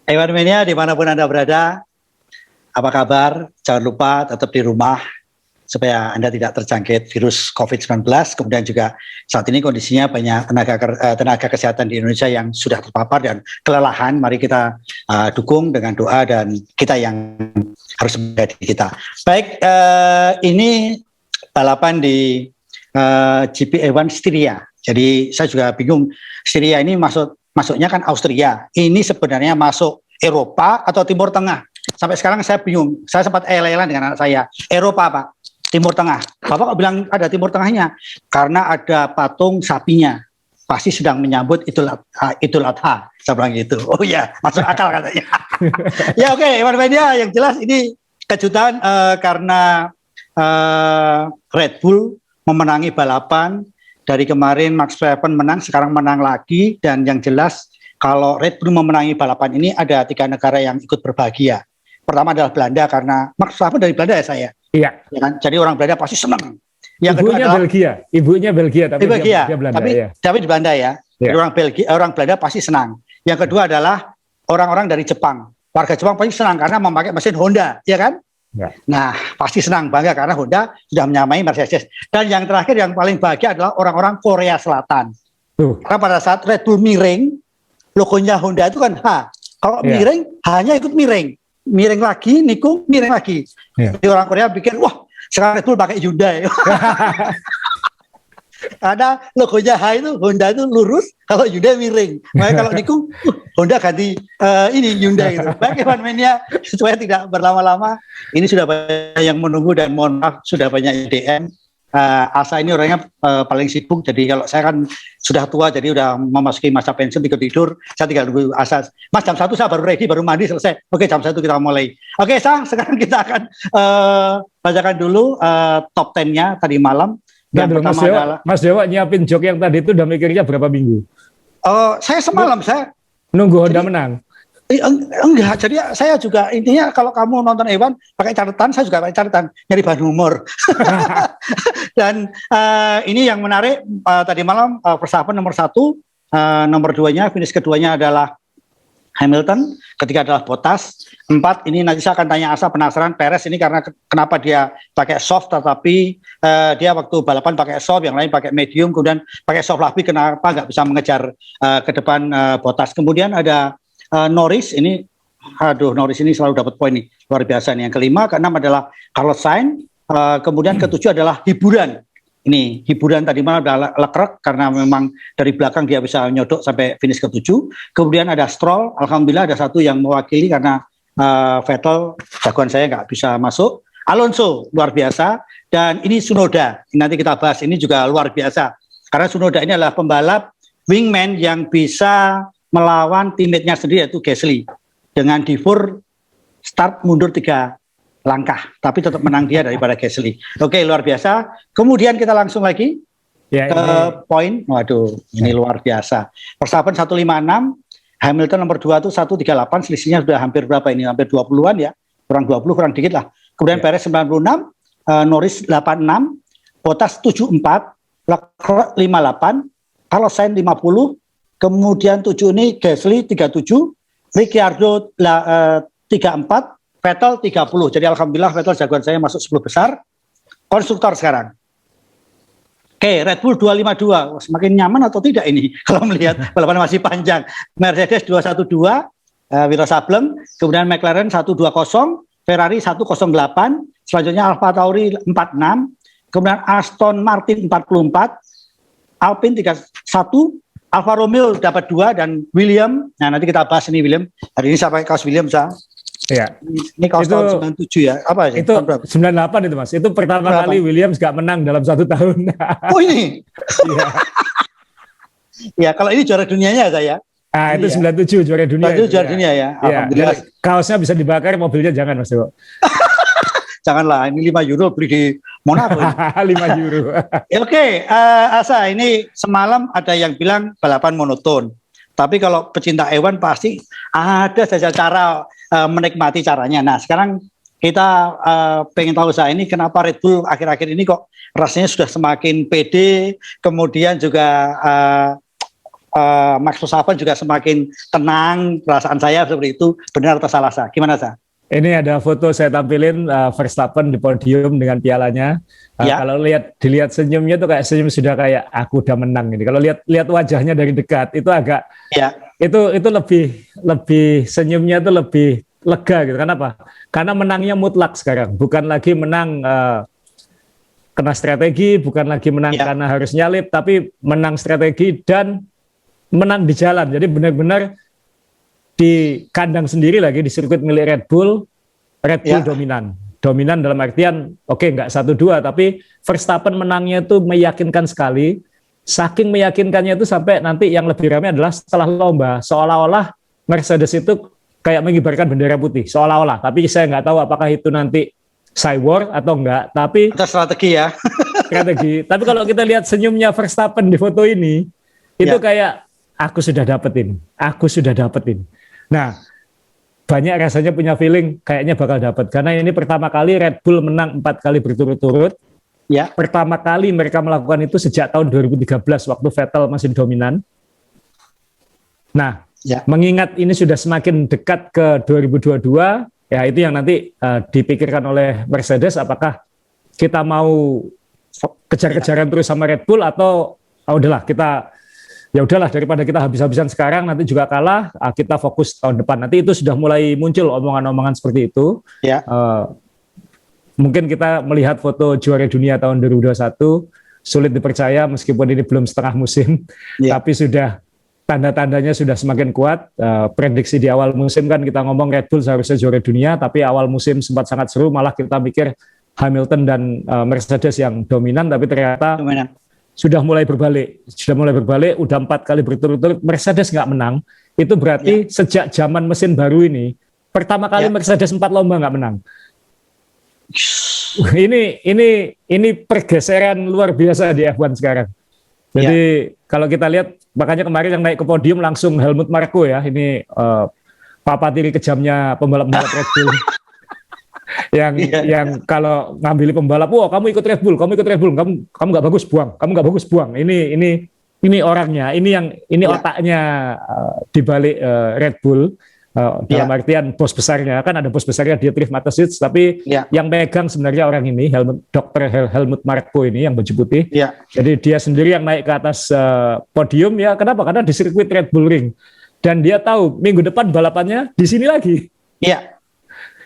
Ewan Mania dimanapun Anda berada, apa kabar? Jangan lupa tetap di rumah supaya Anda tidak terjangkit virus COVID-19. Kemudian juga saat ini kondisinya banyak tenaga kesehatan di Indonesia yang sudah terpapar dan kelelahan. Mari kita dukung dengan doa dan kita yang harus menjadi kita. Baik, ini balapan di GP1 Styria. Jadi saya juga bingung, Styria ini masuknya kan Austria. Ini sebenarnya masuk Eropa atau Timur Tengah? Sampai sekarang saya bingung. Saya sempat elelan dengan anak saya. Eropa, Pak. Timur Tengah. Bapak kok bilang ada Timur Tengahnya? Karena ada patung sapinya. Pasti sedang menyambut Idul Adha. Saya bilang gitu. Oh iya, masuk akal katanya. Ya oke, Ewan Media yang jelas ini kejutan karena Red Bull memenangi balapan. Dari kemarin Max Verstappen menang, sekarang menang lagi. Dan yang jelas kalau Red Bull memenangi balapan ini ada 3 negara yang ikut berbahagia. Pertama adalah Belanda karena Max Verstappen dari Belanda ya saya. Iya. Ya kan? Jadi orang Belanda pasti senang. Yang kedua adalah Ibunya Belgia tapi Belgia, dia Belanda ya. Tapi di Belanda ya. Ya. Orang Belanda pasti senang. Yang kedua adalah orang-orang dari Jepang. Warga Jepang pasti senang karena memakai mesin Honda, ya kan? Ya. Nah, pasti senang bangga karena Honda sudah menyamai Mercedes. Dan yang terakhir yang paling bahagia adalah orang-orang Korea Selatan. Karena pada saat Red Bull miring, logonya Honda itu kan H. Kalau miring, hanya ikut miring. Miring lagi, nikung, miring lagi. Jadi orang Korea pikir, wah sekarang Red Bull pakai Hyundai. Karena logonya H itu, Honda itu lurus, kalau Hyundai miring. Makanya kalau nikung, Honda ganti ini Hyundai gitu. Baik Ewan Mania, supaya tidak berlama-lama, ini sudah banyak yang menunggu dan mohon maaf, sudah banyak DM. Asa ini orangnya paling sibuk, jadi kalau saya kan sudah tua, jadi udah memasuki masa pensiun, tidur, saya tinggal nunggu Asa. Mas jam 1 saya baru ready, baru mandi, selesai. Oke, jam 1 kita mulai. Oke, sekarang kita akan bacakan dulu top 10-nya tadi malam. Yang pertama adalah Mas Dewa nyiapin jok yang tadi itu udah mikirnya berapa minggu? Saya semalam, saya nunggu Honda menang. Enggak, jadi saya juga intinya kalau kamu nonton Ewan pakai catatan, saya juga pakai catatan, nyari bahan humor. Dan ini yang menarik tadi malam Verstappen nomor 1, nomor 2-nya finish keduanya adalah Hamilton, ketiga adalah Bottas, 4 ini nanti saya akan tanya Asa penasaran Perez ini karena kenapa dia pakai soft tetapi dia waktu balapan pakai soft, yang lain pakai medium, kemudian pakai soft lagi kenapa nggak bisa mengejar ke depan Bottas. Kemudian ada Norris ini, Norris ini selalu dapat poin nih, luar biasa nih. Yang kelima, keenam adalah Carlos Sainz, kemudian ketujuh adalah hiburan. Ini hiburan tadi malam adalah Leclerc karena memang dari belakang dia bisa nyodok sampai finish ke-7. Kemudian ada Stroll, alhamdulillah ada satu yang mewakili karena Vettel jagoan saya nggak bisa masuk. Alonso luar biasa, dan ini Tsunoda. Nanti kita bahas, ini juga luar biasa karena Tsunoda ini adalah pembalap wingman yang bisa melawan teammate-nya sendiri yaitu Gasly dengan divur start mundur 3 langkah, tapi tetap menang dia daripada Gasly. Oke, luar biasa. Kemudian kita langsung lagi ke poin. Waduh, ini luar biasa. Verstappen 156, Hamilton nomor 2 itu 138, selisihnya sudah hampir berapa ini? Hampir 20-an ya. Kurang 20, kurang dikit lah. Kemudian Perez 96, Norris 86, Bottas 74, Leclerc 58, Carlos Sainz 50, kemudian 7 ini Gasly 37, Ricciardo 34, Vettel 30. Jadi alhamdulillah Vettel jagoan saya masuk 10 besar. Konstruktor sekarang. Oke, Red Bull 252. Semakin nyaman atau tidak ini kalau melihat balapan masih panjang. Mercedes 212, Wiro Sableng, kemudian McLaren 120, Ferrari 108, selanjutnya Alfa Tauri 46, kemudian Aston Martin 44, Alpine 31, Alfa Romeo dapat 2 dan William. Nah, nanti kita bahas ini William. Hari ini saya pakai kaos William saya. Ya. Ini kaos tahun 97 ya. Apa itu? 98 itu Mas. Itu pertama kali Williams gak menang dalam 1 tahun. Oh ini. Ya, kalau ini juara dunianya saya. Ah, itu 97 juara dunia. Itu juara dunia ya. Alhamdulillah. Ya, kaosnya bisa dibakar, mobilnya jangan Mas Dewo. Janganlah, ini 5 euro beli di Monaco. 5 euro. Oke, Asa, ini semalam ada yang bilang balapan monoton. Tapi kalau pecinta Ewan pasti ada saja cara menikmati caranya. Nah, sekarang kita pengen tahu saya ini kenapa Red Bull akhir-akhir ini kok rasanya sudah semakin pede, kemudian juga Max Verstappen juga semakin tenang. Perasaan saya seperti itu, benar atau salah saya? Gimana Sa? Ini ada foto saya tampilin Verstappen di podium dengan pialanya. Ya. Kalau dilihat senyumnya tuh kayak senyum sudah kayak aku udah menang ini. Kalau lihat wajahnya dari dekat itu agak itu lebih senyumnya tuh lebih lega gitu. Kenapa? Karena menangnya mutlak sekarang, bukan lagi menang kena strategi, bukan lagi menang karena harus nyalip, tapi menang strategi dan menang di jalan. Jadi benar-benar di kandang sendiri lagi di sirkuit milik Red Bull dominan dalam artian nggak 1-2 tapi Verstappen menangnya itu meyakinkan sekali, saking meyakinkannya itu sampai nanti yang lebih ramai adalah setelah lomba seolah-olah Mercedes itu kayak mengibarkan bendera putih seolah-olah, tapi saya nggak tahu apakah itu nanti cyber atau enggak, tapi itu strategi ya. Strategi. Tapi kalau kita lihat senyumnya Verstappen di foto ini itu kayak aku sudah dapetin. Nah, banyak rasanya punya feeling kayaknya bakal dapat. Karena ini pertama kali Red Bull menang 4 kali berturut-turut. Ya. Pertama kali mereka melakukan itu sejak tahun 2013 waktu Vettel masih dominan. Nah, mengingat ini sudah semakin dekat ke 2022, ya itu yang nanti dipikirkan oleh Mercedes, apakah kita mau kejar-kejaran terus sama Red Bull atau udahlah daripada kita habis-habisan sekarang nanti juga kalah, kita fokus tahun depan. Nanti itu sudah mulai muncul omongan-omongan seperti itu. Ya. Mungkin kita melihat foto juara dunia tahun 2021 sulit dipercaya meskipun ini belum setengah musim, tapi sudah tanda-tandanya sudah semakin kuat. Prediksi di awal musim kan kita ngomong Red Bull seharusnya juara dunia, tapi awal musim sempat sangat seru, malah kita mikir Hamilton dan Mercedes yang dominan, tapi ternyata sudah mulai berbalik, udah 4 kali berturut-turut Mercedes nggak menang. Itu berarti sejak zaman mesin baru ini pertama kali Mercedes 4 lomba nggak menang. Ini pergeseran luar biasa di F1 sekarang. Jadi kalau kita lihat, makanya kemarin yang naik ke podium langsung Helmut Marko ya, ini papa tiri kejamnya pembalap-pembalap Red Bull. yang kalau ngambil pembalap, kamu ikut Red Bull, kamu nggak bagus buang. Ini orangnya, ini otaknya di balik Red Bull. Dalam artian bos besarnya, kan ada bos besarnya Dietrich Mateschitz, tapi yang pegang sebenarnya orang ini, Dr. Helmut Marko ini yang baju putih. Jadi dia sendiri yang naik ke atas podium ya. Kenapa? Karena di sirkuit Red Bull Ring, dan dia tahu minggu depan balapannya di sini lagi.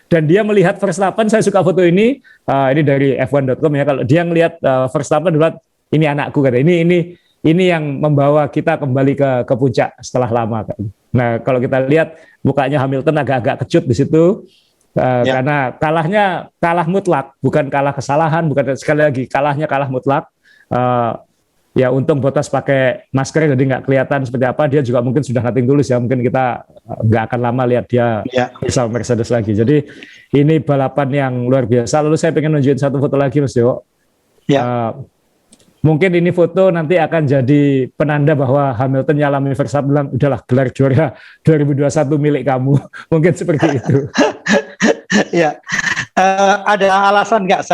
Dan dia melihat Verstappen, saya suka foto ini dari F1.com ya. Kalau dia ngelihat Verstappen, ini anakku, kata ini yang membawa kita kembali ke puncak setelah lama kan. Nah, kalau kita lihat mukanya Hamilton agak-agak kecut di situ karena kalah mutlak, bukan kalah kesalahan, bukan, sekali lagi kalah mutlak. Ya untung Bottas pakai masker jadi nggak kelihatan seperti apa, dia juga mungkin sudah nating tulus ya, mungkin kita nggak akan lama lihat dia bersama Mercedes lagi. Jadi ini balapan yang luar biasa. Lalu saya pengen nunjukin satu foto lagi Mas Jo. Mungkin ini foto nanti akan jadi penanda bahwa Hamilton nyalami Verstappen, bilang udahlah gelar juara 2021 milik kamu. Mungkin seperti itu. Ada alasan nggak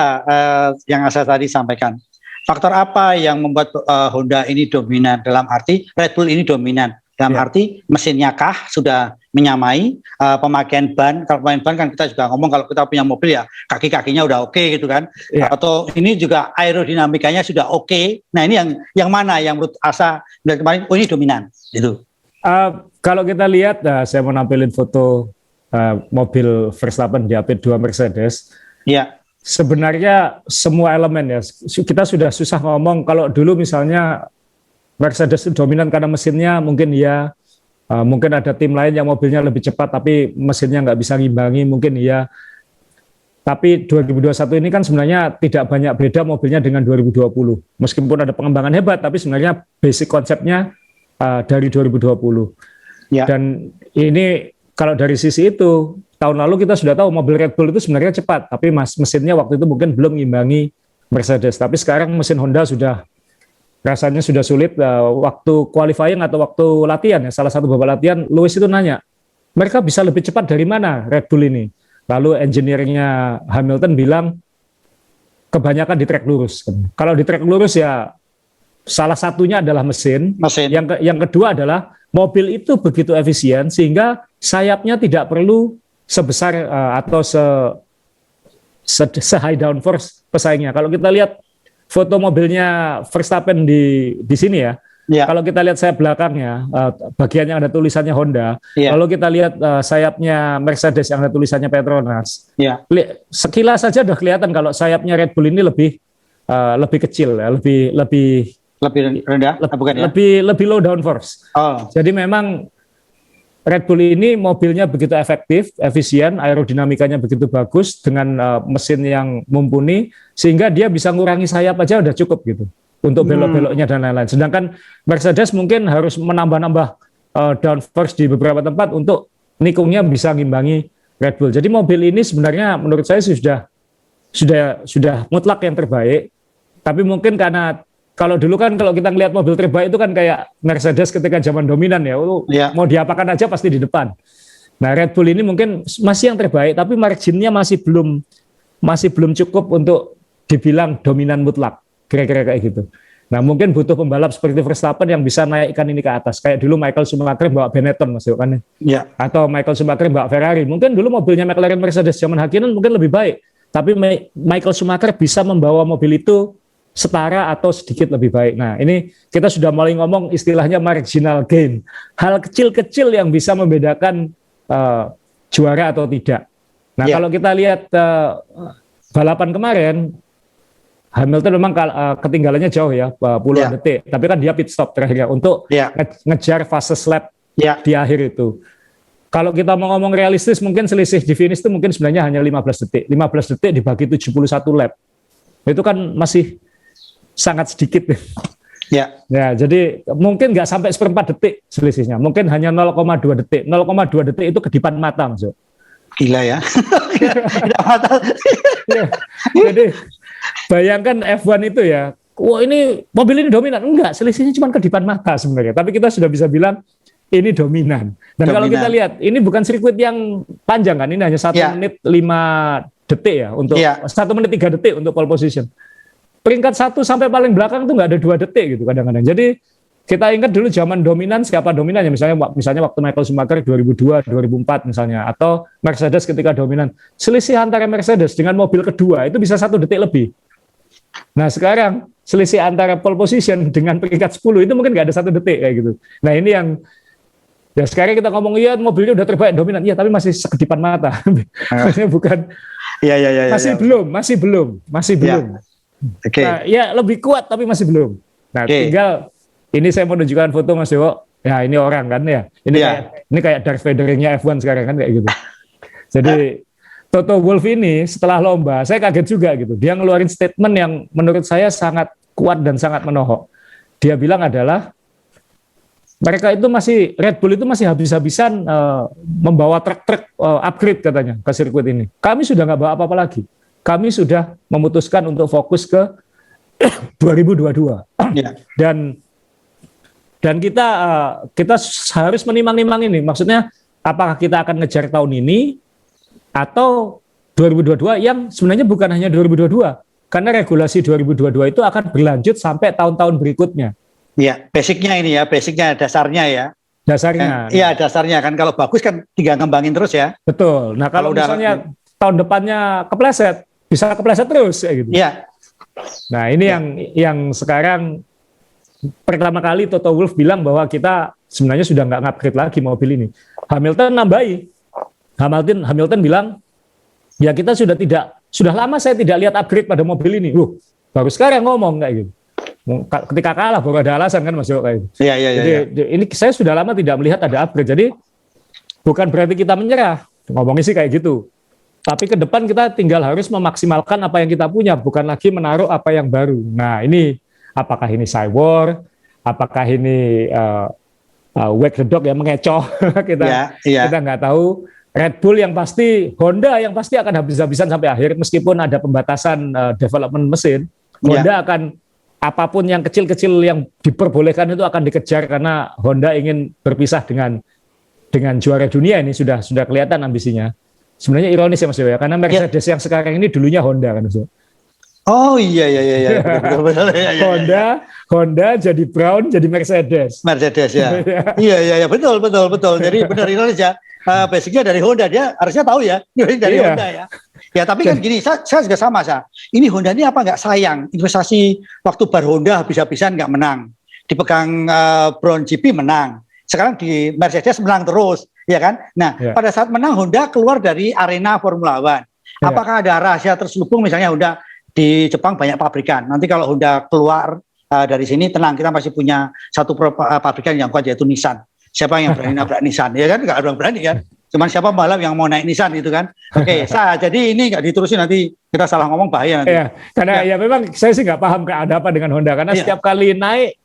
yang saya tadi sampaikan? Faktor apa yang membuat Honda ini dominan, dalam arti Red Bull ini dominan? Dalam arti mesinnya kah sudah menyamai, pemakaian ban. Kalau pemakaian ban kan kita juga ngomong kalau kita punya mobil ya kaki-kakinya udah oke gitu kan. Atau ini juga aerodinamikanya sudah oke. Nah ini yang mana yang menurut Asa dari kemarin ini dominan gitu. Kalau kita lihat, saya mau nampilin foto mobil Verstappen di AP2 Mercedes. Sebenarnya semua elemen ya, kita sudah susah ngomong. Kalau dulu misalnya Mercedes dominan karena mesinnya, mungkin ya, mungkin ada tim lain yang mobilnya lebih cepat tapi mesinnya nggak bisa ngimbangi, mungkin ya. Tapi 2021 ini kan sebenarnya tidak banyak beda mobilnya dengan 2020. Meskipun ada pengembangan hebat, tapi sebenarnya basic konsepnya dari 2020. Dan ini kalau dari sisi itu, tahun lalu kita sudah tahu mobil Red Bull itu sebenarnya cepat, tapi mesinnya waktu itu mungkin belum ngimbangi Mercedes. Tapi sekarang mesin Honda rasanya sudah sulit. Waktu qualifying atau waktu latihan ya, salah satu babak latihan, Lewis itu nanya, mereka bisa lebih cepat dari mana Red Bull ini? Lalu engineeringnya Hamilton bilang, kebanyakan di trek lurus. Kalau di trek lurus ya salah satunya adalah mesin. Mesin. Yang kedua adalah mobil itu begitu efisien sehingga sayapnya tidak perlu sebesar atau se high downforce pesaingnya. Kalau kita lihat foto mobilnya Verstappen di sini ya. Ya. Kalau kita lihat sayap belakangnya, bagian yang ada tulisannya Honda. Ya. Kalau kita lihat sayapnya Mercedes yang ada tulisannya Petronas. Ya. Sekilas saja udah kelihatan kalau sayapnya Red Bull ini lebih kecil, ya, lebih rendah, bukan ya? Lebih low downforce. Oh. Jadi memang Red Bull ini mobilnya begitu efektif, efisien, aerodinamikanya begitu bagus dengan mesin yang mumpuni sehingga dia bisa ngurangi sayap aja udah cukup gitu. Untuk belok-beloknya dan lain-lain. Sedangkan Mercedes mungkin harus menambah-nambah downforce di beberapa tempat untuk nikungnya bisa ngimbangi Red Bull. Jadi mobil ini sebenarnya menurut saya sudah mutlak yang terbaik. Tapi mungkin karena kalau dulu kan kalau kita ngelihat mobil terbaik itu kan kayak Mercedes ketika zaman dominan ya, mau diapakan aja pasti di depan. Nah Red Bull ini mungkin masih yang terbaik, tapi marginnya masih belum cukup untuk dibilang dominan mutlak. Kira-kira kayak gitu. Nah mungkin butuh pembalap seperti Verstappen yang bisa naikkan ini ke atas. Kayak dulu Michael Schumacher bawa Benetton Mas kan ya. Atau Michael Schumacher bawa Ferrari. Mungkin dulu mobilnya McLaren Mercedes zaman Hakkinen mungkin lebih baik. Tapi Michael Schumacher bisa membawa mobil itu setara atau sedikit lebih baik. Nah ini kita sudah mulai ngomong istilahnya marginal gain. Hal kecil-kecil yang bisa membedakan juara atau tidak. Nah kalau kita lihat balapan kemarin, Hamilton memang ketinggalannya jauh ya, puluhan detik. Tapi kan dia pit stop terakhir untuk ngejar fase lap di akhir itu. Kalau kita mau ngomong realistis, mungkin selisih di finish itu mungkin sebenarnya hanya 15 detik. 15 detik dibagi 71 lap. Itu kan masih sangat sedikit. Ya, jadi mungkin nggak sampai seperempat detik selisihnya. Mungkin hanya 0,2 detik. 0,2 detik itu kedipan mata, Mas. Gila ya. Jadi bayangkan F1 itu ya, wah ini mobil ini dominan. Enggak, selisihnya cuma kedipan mata sebenarnya. Tapi kita sudah bisa bilang ini dominan. Dan kalau kita lihat, ini bukan sirkuit yang panjang kan, ini hanya 1 menit 5 detik ya, untuk 1 menit 3 detik untuk pole position. Peringkat 1 sampai paling belakang tuh nggak ada 2 detik gitu kadang-kadang. Jadi kita ingat dulu zaman dominan, siapa dominannya? Misalnya waktu Michael Schumacher 2002, 2004 misalnya, atau Mercedes ketika dominan. Selisih antara Mercedes dengan mobil kedua itu bisa 1 detik lebih. Nah sekarang selisih antara pole position dengan peringkat 10 itu mungkin nggak ada 1 detik kayak gitu. Nah ini yang ya sekarang kita ngomong iya mobilnya udah terbaik dominan, iya tapi masih sekedipan mata. Bukan. Masih belum. Okay. Nah, ya lebih kuat tapi masih belum. Nah tinggal ini saya mau tunjukkan foto Mas Dewo. Ya ini orang kan ya. Ini kayak Darth Vader-nya F1 sekarang kan kayak gitu. Jadi Toto Wolff ini setelah lomba, saya kaget juga gitu. Dia ngeluarin statement yang menurut saya sangat kuat dan sangat menohok. Dia bilang adalah mereka itu Red Bull itu masih habis-habisan membawa truk-truk upgrade katanya ke sirkuit ini. Kami sudah nggak bawa apa-apa lagi. Kami sudah memutuskan untuk fokus ke 2022. Dan kita harus menimang-nimang ini. Maksudnya apakah kita akan ngejar tahun ini atau 2022 yang sebenarnya bukan hanya 2022. Karena regulasi 2022 itu akan berlanjut sampai tahun-tahun berikutnya. Iya, basicnya dasarnya ya. Dasarnya. Iya, dasarnya kan kalau bagus kan tinggal ngembangin terus ya. Betul. Nah, kalau misalnya tahun depannya kepleset, bisa kepleset terus kayak gitu. Iya. Nah, ini yang sekarang pertama kali Toto Wolff bilang bahwa kita sebenarnya sudah nggak ngupgrade lagi mobil ini. Hamilton nambahi. Hamilton bilang, ya kita sudah lama saya tidak lihat upgrade pada mobil ini. Baru sekarang ngomong kayak gitu. Ketika kalah baru ada alasan kan Mas Jo kayak gitu. Iya. Jadi ini saya sudah lama tidak melihat ada upgrade. Jadi bukan berarti kita menyerah. Ngomongnya sih kayak gitu. Tapi ke depan kita tinggal harus memaksimalkan apa yang kita punya, bukan lagi menaruh apa yang baru. Nah ini apakah ini Cywar, apakah ini wag the dog yang mengecoh, kita nggak tahu. Red Bull yang pasti, Honda yang pasti akan habis-habisan sampai akhir, meskipun ada pembatasan development mesin. Honda akan apapun yang kecil-kecil yang diperbolehkan itu akan dikejar karena Honda ingin berpisah dengan juara dunia ini sudah kelihatan ambisinya. Sebenarnya ironis ya Mas Dewa, karena Mercedes yang sekarang ini dulunya Honda kan Mas. Oh iya iya iya iya betul betul iya, iya, Honda, iya. Honda jadi Brown jadi Mercedes. Mercedes ya. Iya iya iya betul betul betul. Jadi benar Indonesia basicnya dari Honda, dia harusnya tahu ya dari Iya. Honda ya. Ya tapi kan gini, saya juga sama saya. Ini Honda ini apa nggak sayang investasi waktu bar Honda habis-habisan nggak menang, dipegang Brown GP menang. Sekarang di Mercedes menang terus, ya kan? Nah Ya. pada saat menang Honda keluar dari arena Formula One. Ya. Apakah ada rahasia terselubung misalnya Honda di Jepang banyak pabrikan. Nanti kalau Honda keluar dari sini tenang, kita masih punya satu pabrikan yang kuat yaitu Nissan. Siapa yang berani nabrak Nissan? Ya kan nggak ada yang berani kan. Cuman siapa balap yang mau naik Nissan itu kan. Oke, jadi ini nggak diterusin nanti kita salah ngomong bahaya nanti. Ya, karena ya memang saya sih nggak paham ada apa dengan Honda karena Ya. setiap kali naik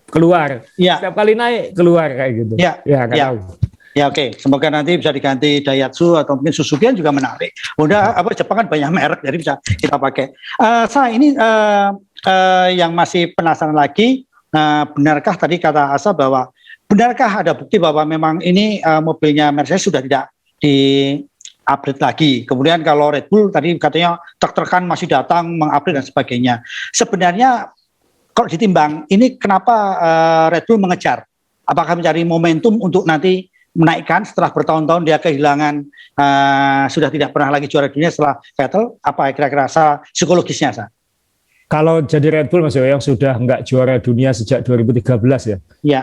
keluar, Ya. setiap kali naik keluar kayak gitu. Ya. Nggak Ya. tahu. Ya oke, semoga nanti bisa diganti Daihatsu atau mungkin Suzuki yang juga menarik. Honda Jepang kan banyak merek, jadi bisa kita pakai. Saya ini yang masih penasaran lagi, benarkah tadi kata Asa bahwa benarkah ada bukti bahwa memang ini mobilnya Mercedes sudah tidak di upgrade lagi. Kemudian kalau Red Bull tadi katanya truk-trukan masih datang mengupgrade dan sebagainya. Sebenarnya kalau ditimbang, ini kenapa Red Bull mengejar? Apakah mencari momentum untuk nanti menaikkan setelah bertahun-tahun dia kehilangan sudah tidak pernah lagi juara dunia setelah Vettel? Apa kira-kira psikologisnya Sa? Kalau jadi Red Bull Mas Yo, yang sudah nggak juara dunia sejak 2013 ya. Ya.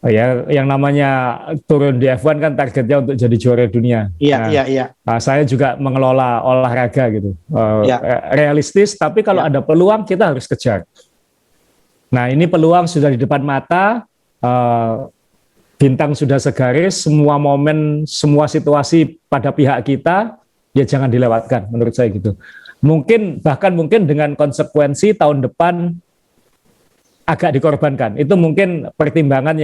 Ya, yang namanya turun di F1 kan targetnya untuk jadi juara dunia. Iya, iya, iya. Saya juga mengelola olahraga gitu. Ya. Realistis, tapi kalau ada peluang kita harus kejar. Nah, ini peluang sudah di depan mata, bintang sudah segaris, semua momen, semua situasi pada pihak kita, ya jangan dilewatkan menurut saya gitu. Bahkan mungkin dengan konsekuensi tahun depan agak dikorbankan. Itu mungkin pertimbangan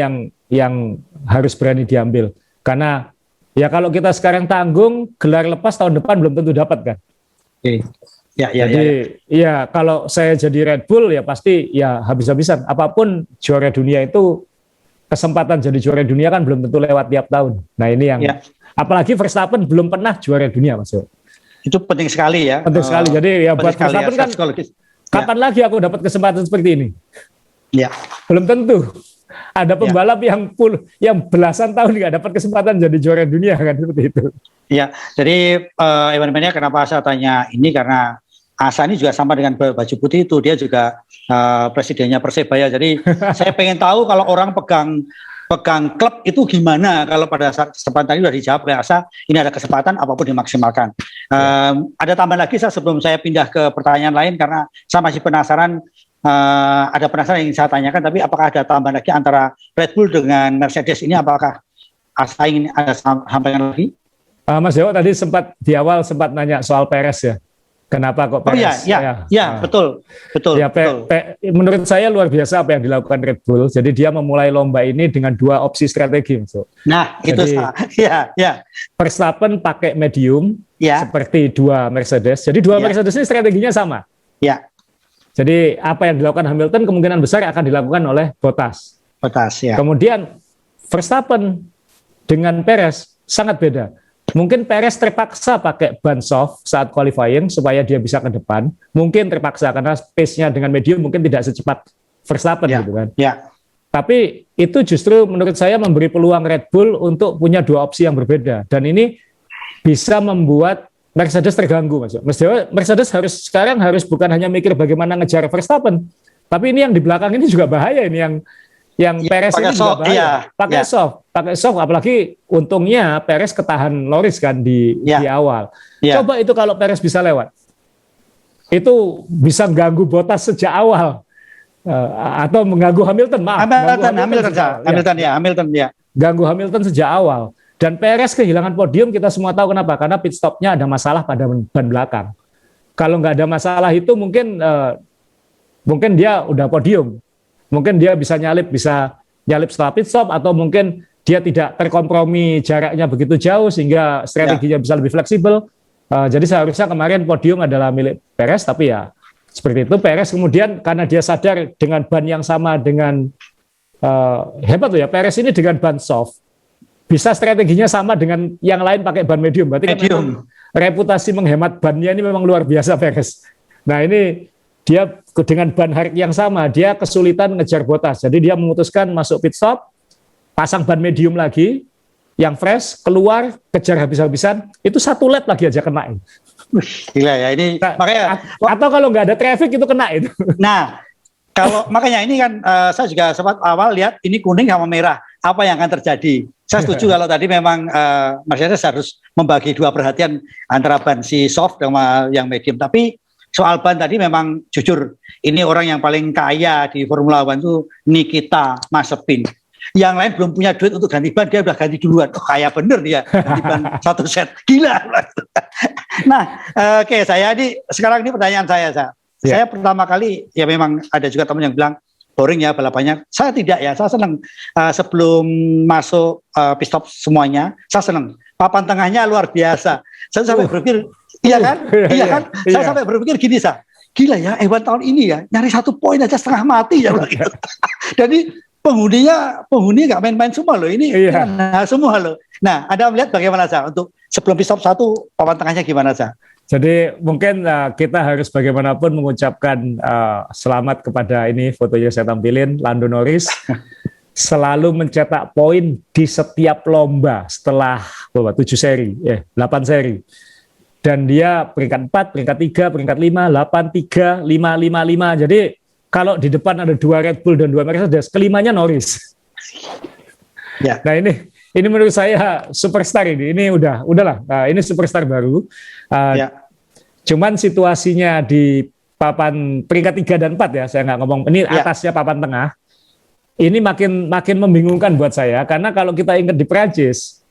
yang harus berani diambil. Karena ya kalau kita sekarang tanggung, gelar lepas tahun depan belum tentu dapat kan. Oke. Ya, Jadi ya kalau saya jadi Red Bull ya pasti ya habis-habisan. Apapun juara dunia itu, kesempatan jadi juara dunia kan belum tentu lewat tiap tahun. Nah ini yang apalagi Verstappen belum pernah juara dunia Mas. Itu penting sekali ya. Penting sekali. Jadi ya buat Verstappen kan kapan lagi aku dapat kesempatan seperti ini? Ya. Belum tentu. Ada pembalap yang belasan tahun nggak dapat kesempatan jadi juara dunia kan seperti itu. Ya, jadi Evan kenapa saya tanya ini karena Asa ini juga sama dengan baju putih itu, dia juga presidennya Persebaya. Jadi saya pengen tahu kalau orang pegang klub itu gimana. Kalau pada saat kesempatan tadi sudah dijawab oleh Asa, ini ada kesempatan apapun dimaksimalkan. Ada tambahan lagi sebelum saya pindah ke pertanyaan lain karena saya masih penasaran. Ada penasaran yang ingin saya tanyakan, tapi apakah ada tambahan lagi antara Red Bull dengan Mercedes ini? Apakah Asa ingin ada sampaikan lagi? Mas Dewo tadi di awal sempat nanya soal Perez ya. Kenapa kok Perez? Betul. Ya, menurut saya luar biasa apa yang dilakukan Red Bull. Jadi dia memulai lomba ini dengan 2 opsi strategi. Nah, jadi, itu Verstappen pakai medium seperti 2 Mercedes. Jadi 2 Mercedes ini strateginya sama. Ya. Jadi apa yang dilakukan Hamilton kemungkinan besar akan dilakukan oleh Bottas. Ya. Kemudian Verstappen dengan Perez sangat beda. Mungkin Perez terpaksa pakai ban soft saat qualifying supaya dia bisa ke depan. Mungkin terpaksa karena pace-nya dengan medium mungkin tidak secepat Verstappen gitu kan. Ya. Tapi itu justru menurut saya memberi peluang Red Bull untuk punya 2 opsi yang berbeda. Dan ini bisa membuat Mercedes terganggu, Mas. Mercedes sekarang harus bukan hanya mikir bagaimana ngejar Verstappen, tapi ini yang di belakang ini juga bahaya, ini yang Perez ini juga bahaya. Pakai soft, apalagi untungnya Perez ketahan Norris kan di awal. Coba itu kalau Perez bisa lewat, itu bisa ganggu Bottas sejak awal, atau mengganggu Hamilton. Hamilton. Ganggu Hamilton sejak awal. Dan Perez kehilangan podium, kita semua tahu kenapa. Karena pit stopnya ada masalah pada ban belakang. Kalau nggak ada masalah itu mungkin dia udah podium. Mungkin dia bisa nyalip setelah pit stop, atau mungkin dia tidak terkompromi jaraknya begitu jauh sehingga strateginya bisa lebih fleksibel. Jadi seharusnya kemarin podium adalah milik Perez, tapi ya seperti itu. Perez kemudian karena dia sadar dengan ban yang sama dengan hebat loh ya, Perez ini dengan ban soft. Bisa strateginya sama dengan yang lain pakai ban medium. Berarti kan reputasi menghemat bannya ini memang luar biasa Perez. Nah ini dia dengan ban Hark yang sama, dia kesulitan ngejar Bottas. Jadi dia memutuskan masuk pit stop, pasang ban medium lagi, yang fresh, keluar, kejar habis-habisan, itu 1 lap lagi aja kena. Gila ya ini. Nah, Makanya atau kalau nggak ada traffic itu kena itu. Nah, kalau makanya ini kan saya juga sempat awal lihat ini kuning sama merah, apa yang akan terjadi? Saya setuju kalau tadi memang Mercedes harus membagi 2 perhatian antara ban si soft sama yang medium. Tapi soal ban tadi memang jujur ini orang yang paling kaya di Formula One itu Nikita Mazepin. Yang lain belum punya duit untuk ganti ban, dia udah ganti duluan. Oh, kaya bener dia ganti ban 1 set, gila. Nah, oke, saya ini sekarang ini pertanyaan saya. Saya pertama kali ya memang ada juga teman yang bilang boring ya balapannya. Saya tidak ya, saya senang sebelum masuk pit stop semuanya, saya senang. Papan tengahnya luar biasa. Saya sampai berpikir, iya kan? Saya sampai berpikir gini, gila ya, Ewan tahun ini ya nyari 1 poin aja setengah mati ya. Jadi penghuni nggak main-main semua loh. Ini semua loh. Nah, Anda melihat bagaimana untuk sebelum pit stop 1 papan tengahnya gimana Jadi mungkin kita harus bagaimanapun mengucapkan selamat kepada ini fotonya saya tampilin, Lando Norris selalu mencetak poin di setiap lomba setelah 7 seri, 8 seri. Dan dia peringkat 4, peringkat 3, peringkat 5, 8, 3, 5, 5, 5. Jadi kalau di depan ada 2 Red Bull dan 2 Mercedes, kelimanya Norris. Ya. Nah ini menurut saya superstar ini udahlah. Ini superstar baru. Cuman situasinya di papan peringkat 3 dan 4 ya, saya nggak ngomong ini atasnya papan tengah. Ini makin membingungkan buat saya karena kalau kita ingat di Prancis,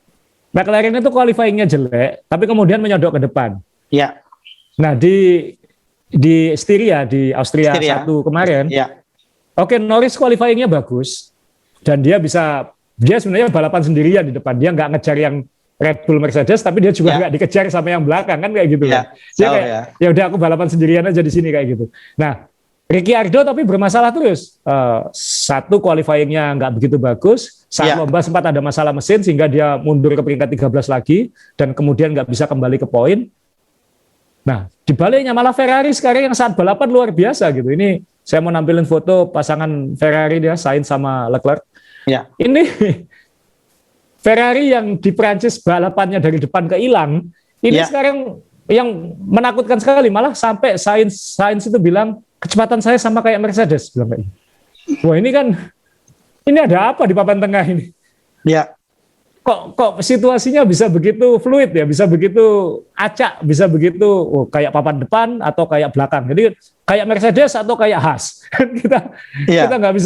McLaren itu qualifying-nya jelek, tapi kemudian menyodok ke depan. Ya. Nah di Styria di Austria 1 kemarin, oke, Norris qualifying-nya bagus dan dia sebenarnya balapan sendirian di depan, dia nggak ngejar yang Red Bull Mercedes, tapi dia juga nggak dikejar sama yang belakang kan kayak gitu kan. Dia ya udah aku balapan sendirian aja di sini kayak gitu. Nah, Ricciardo tapi bermasalah terus. 1 qualifying-nya nggak begitu bagus. Saat lomba sempat ada masalah mesin sehingga dia mundur ke peringkat 13 lagi dan kemudian nggak bisa kembali ke poin. Nah, dibaliknya malah Ferrari sekarang yang saat balapan luar biasa gitu. Ini saya mau nampilin foto pasangan Ferrari dia Sainz sama Leclerc. Ya. Ini Ferrari yang di Prancis balapannya dari depan ke hilang, ini sekarang yang menakutkan sekali, malah sampai Sainz itu bilang kecepatan saya sama kayak Mercedes, bilang kayak. Wah ini ada apa di papan tengah ini? Ya. Kok situasinya bisa begitu fluid ya, bisa begitu acak, bisa begitu kayak papan depan atau kayak belakang. Jadi kayak Mercedes atau kayak Haas. kita nggak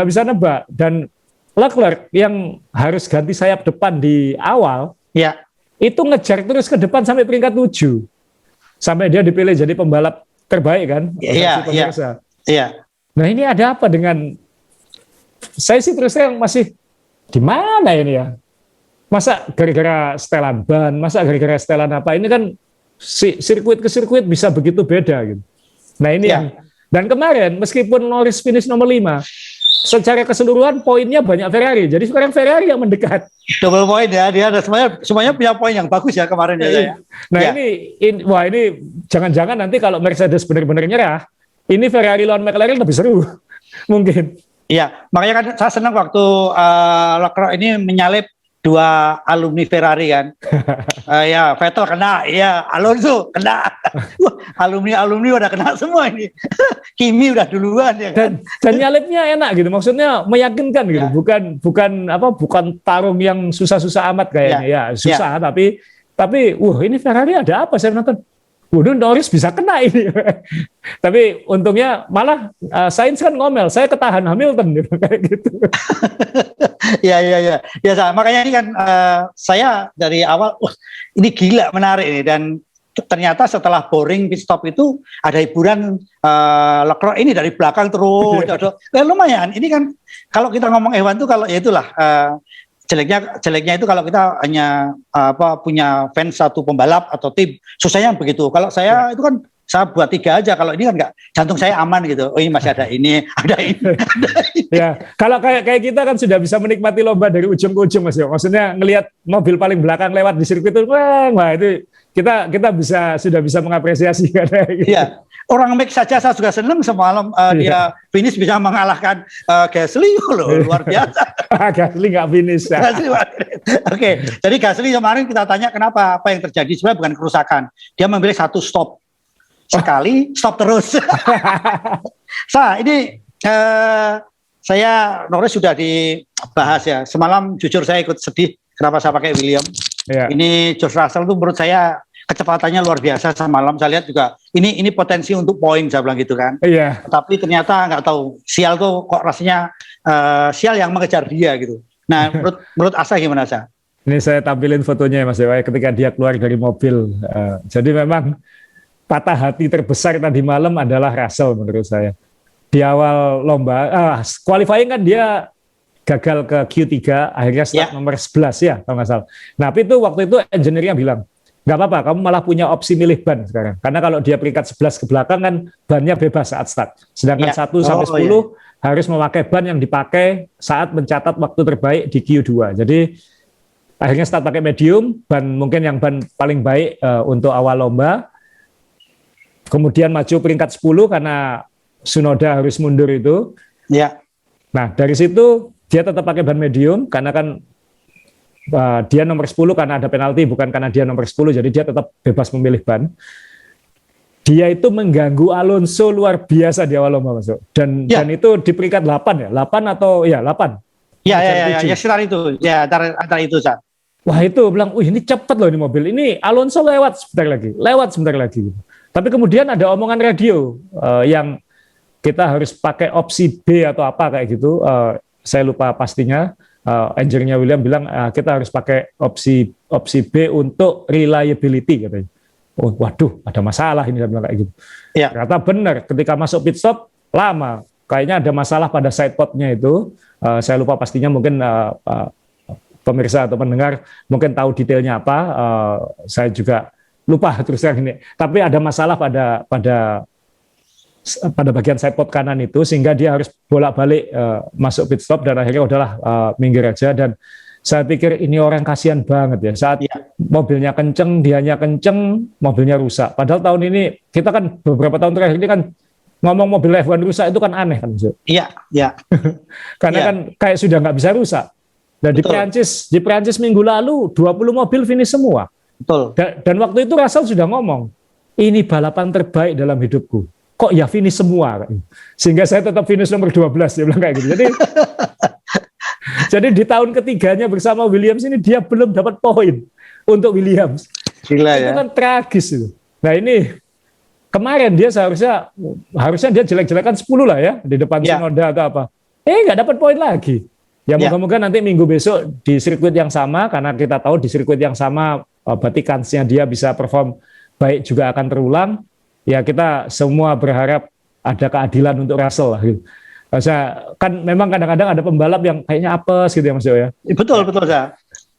bisa nebak. Dan Leclerc yang harus ganti sayap depan di awal, itu ngejar terus ke depan sampai peringkat 7. Sampai dia dipilih jadi pembalap terbaik kan? Iya. Nah ini ada apa dengan, saya sih terus terang masih di mana ini ya? Masa gara-gara setelan ban, masa gara-gara setelan apa? Ini kan sirkuit ke sirkuit bisa begitu beda gitu. Nah ini yang, dan kemarin meskipun Norris finish nomor 5, secara keseluruhan poinnya banyak Ferrari. Jadi sekarang Ferrari yang mendekat. Double poin ya, dia ada semuanya punya poin yang bagus ya kemarin ya. Nah ini jangan-jangan nanti kalau Mercedes benar-benar nyerah, ini Ferrari lawan McLaren lebih seru mungkin. Iya, makanya kan saya senang waktu Leclerc ini menyalip 2 alumni Ferrari kan. Vettel kena, Alonso kena. Alumni udah kena semua ini. Kimi udah duluan ya kan. Dan nyalipnya enak gitu, maksudnya meyakinkan gitu. Bukan tarung yang susah-susah amat kayaknya. Susah tapi ini Ferrari ada apa saya nonton. Waduh, Norris bisa kena ini. Tapi untungnya malah Sainz kan ngomel, saya ketahan Hamilton gitu kayak gitu. Ya, makanya ini kan saya dari awal ini gila menarik ini, dan ternyata setelah boring pit stop itu ada hiburan Leclerc ini dari belakang terus. Lumayan. Ini kan kalau kita ngomong F1 tuh kalau ya itulah jeleknya itu kalau kita hanya punya fans satu pembalap atau tim, susahnya begitu. Kalau saya itu kan saya buat 3 aja, kalau ini kan enggak, jantung saya aman gitu. Oh ini masih ada ini, ada ini. Ya, kalau kayak kita kan sudah bisa menikmati lomba dari ujung ke ujung Mas. Maksudnya ngelihat mobil paling belakang lewat di sirkuit itu, wah itu kita sudah bisa mengapresiasi karena gitu. Iya. Orang Max saja saya juga senang semalam dia finish bisa mengalahkan Gasly loh, luar biasa. Gasly nggak finish. Ya. Oke, jadi Gasly kemarin kita tanya kenapa, apa yang terjadi, sebenarnya bukan kerusakan. Dia memilih satu stop. Sekali, stop terus. Ini saya Norris sudah dibahas ya. Semalam jujur saya ikut sedih kenapa saya pakai William. Ya. Ini George Russell itu menurut saya kecepatannya luar biasa semalam. Saya lihat juga ini potensi untuk poin, saya bilang gitu kan. Iya. Tapi ternyata nggak tahu, sial tuh kok rasanya sial yang mengejar dia gitu. Nah, menurut Asa gimana, Asa? Ini saya tampilin fotonya ya Mas Dewa ketika dia keluar dari mobil. Jadi memang patah hati terbesar tadi malam adalah Russell menurut saya. Di awal lomba, qualifying kan dia gagal ke Q3, akhirnya start nomor 11 ya kalau nggak salah. Nah, tapi itu waktu itu engineer-nya bilang, nggak apa-apa, kamu malah punya opsi milih ban sekarang. Karena kalau dia peringkat 11 ke belakang kan bannya bebas saat start. Sedangkan 1 sampai 10 harus memakai ban yang dipakai saat mencatat waktu terbaik di Q2. Jadi akhirnya start pakai medium, ban mungkin yang ban paling baik untuk awal lomba. Kemudian maju peringkat 10 karena Tsunoda harus mundur itu. Ya. Nah, dari situ dia tetap pakai ban medium karena kan dia nomor 10 karena ada penalti, bukan karena dia nomor 10, jadi dia tetap bebas memilih ban. Dia itu mengganggu Alonso luar biasa di awal lomba, Mas. Dan itu di peringkat 8 ya, 8 atau ya 8. Ya, sekitar itu. Ya, antara itu, Sa. Wah, itu bilang, ini cepat loh ini mobil. Ini Alonso lewat sebentar lagi. Tapi kemudian ada omongan radio yang kita harus pakai opsi B atau apa kayak gitu. Saya lupa pastinya. Engineer-nya William bilang kita harus pakai opsi B untuk reliability katanya. Oh, waduh, ada masalah ini, saya bilang kayak gitu. Ya. Ternyata benar, ketika masuk pit stop lama, kayaknya ada masalah pada sidepod-nya itu. Saya lupa pastinya, mungkin pemirsa atau pendengar mungkin tahu detailnya apa. Saya juga lupa terus terang ini. Tapi ada masalah pada bagian sidepod kanan itu, sehingga dia harus bolak-balik masuk pit stop, dan akhirnya udahlah minggir aja. Dan saya pikir ini orang kasihan banget ya, saat mobilnya kenceng, dianya kenceng, mobilnya rusak. Padahal tahun ini, kita kan beberapa tahun terakhir ini kan ngomong mobil F1 rusak itu kan aneh kan. Iya. Karena kan kayak sudah nggak bisa rusak. Dan di Perancis minggu lalu 20 mobil finish semua. Betul. Dan waktu itu Russell sudah ngomong, ini balapan terbaik dalam hidupku. Kok ya finish semua? Sehingga saya tetap finish nomor 12, dia bilang kayak gitu. Jadi di tahun ketiganya bersama Williams ini dia belum dapat poin untuk Williams. Gila, itu kan tragis itu. Nah, ini kemarin dia harusnya dia jelek-jelekan 10 lah ya di depan Tsunoda atau apa. Nggak dapat poin lagi. Ya moga-moga nanti minggu besok di sirkuit yang sama, karena kita tahu di sirkuit yang sama berarti kansnya dia bisa perform baik juga akan terulang. Ya kita semua berharap ada keadilan untuk Russell lah gitu. Kan memang kadang-kadang ada pembalap yang kayaknya apes gitu ya Mas Yo ya. Betul, Sa.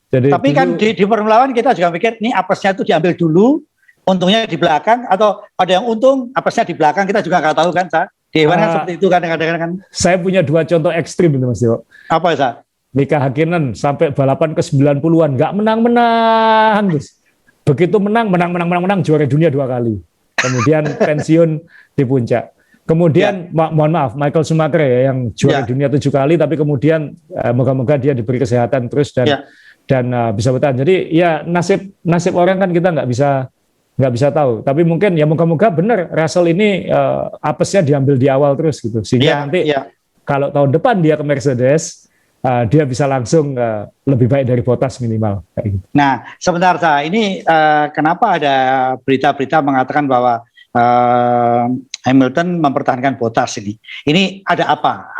Jadi tapi kan di Formula 1 kita juga mikir ini apesnya itu diambil dulu, untungnya di belakang, atau ada yang untung apesnya di belakang, kita juga nggak tahu kan, Sa. Di F1 kan seperti itu kadang-kadang kan. Saya punya 2 contoh ekstrim itu Mas Yo. Apa, Sa? Mika Hakkinen sampai balapan ke 90-an nggak menang-menang terus. Begitu menang juara dunia 2 kali. Kemudian pensiun di puncak. Kemudian mohon maaf, Michael Schumacher ya yang juara dunia 7 kali, tapi kemudian moga-moga dia diberi kesehatan terus dan bisa bertahan. Jadi ya nasib orang kan kita nggak bisa tahu. Tapi mungkin ya moga-moga benar Russell ini apesnya diambil di awal terus gitu, sehingga nanti kalau tahun depan dia ke Mercedes, dia bisa langsung lebih baik dari Bottas minimal. Kayak gitu. Nah, sebentar Sa, ini kenapa ada berita-berita mengatakan bahwa Hamilton mempertahankan Bottas ini? Ini ada apa?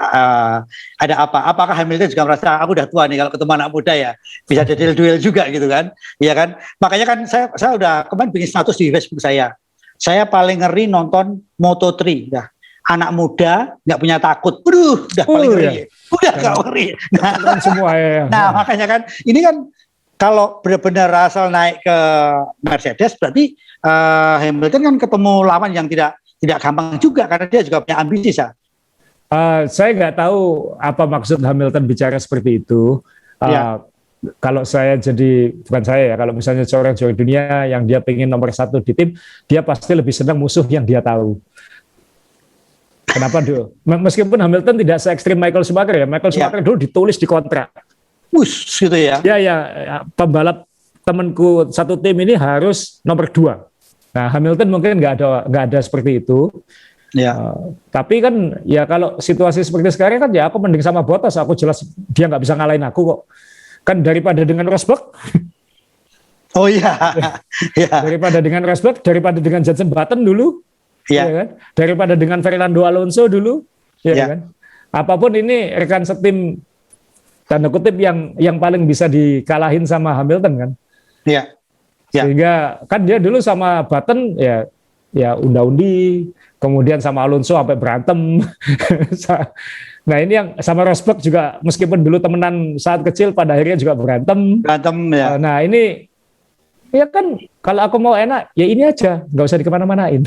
Apakah Hamilton juga merasa aku udah tua nih, kalau ketemu anak muda ya bisa jadi duel juga gitu kan? Iya kan? Makanya kan saya udah kemarin bikin status di Facebook saya. Saya paling ngeri nonton Moto3 ya. Anak muda nggak punya takut, udah paling ngeri, udah nggak ngeri. Nah, semua ya. Nah makanya kan, ini kan kalau benar-benar Russell naik ke Mercedes, berarti Hamilton kan ketemu lawan yang tidak gampang juga, karena dia juga punya ambisi. Saya nggak tahu apa maksud Hamilton bicara seperti itu. kalau saya jadi, bukan saya ya, kalau misalnya seorang juara dunia yang dia pengen nomor 1 di tim, dia pasti lebih senang musuh yang dia tahu. Kenapa dulu? Meskipun Hamilton tidak se ekstrim Michael Schumacher ya, Michael Schumacher dulu ditulis di kontrak. Gitu ya. Ya, pembalap temanku satu tim ini harus nomor 2. Nah, Hamilton mungkin nggak ada seperti itu. Ya. Tapi kan ya kalau situasi seperti sekarang kan ya aku mending sama Bottas, aku jelas dia nggak bisa ngalahin aku kok. Kan daripada dengan Rosberg. Oh iya. Ya. Daripada dengan Rosberg, daripada dengan Jenson Button dulu. Ya. Ya kan? Daripada dengan Fernando Alonso dulu. Ya kan? Apapun ini rekan setim tanda kutip yang paling bisa dikalahin sama Hamilton kan. Iya. Ya. Sehingga kan dia dulu sama Button ya unda-undi, kemudian sama Alonso sampai berantem. Nah ini yang sama Rosberg juga meskipun dulu temenan saat kecil pada akhirnya juga berantem ya. Nah ini ya kan kalau aku mau enak ya ini aja, nggak usah dikemana-manain.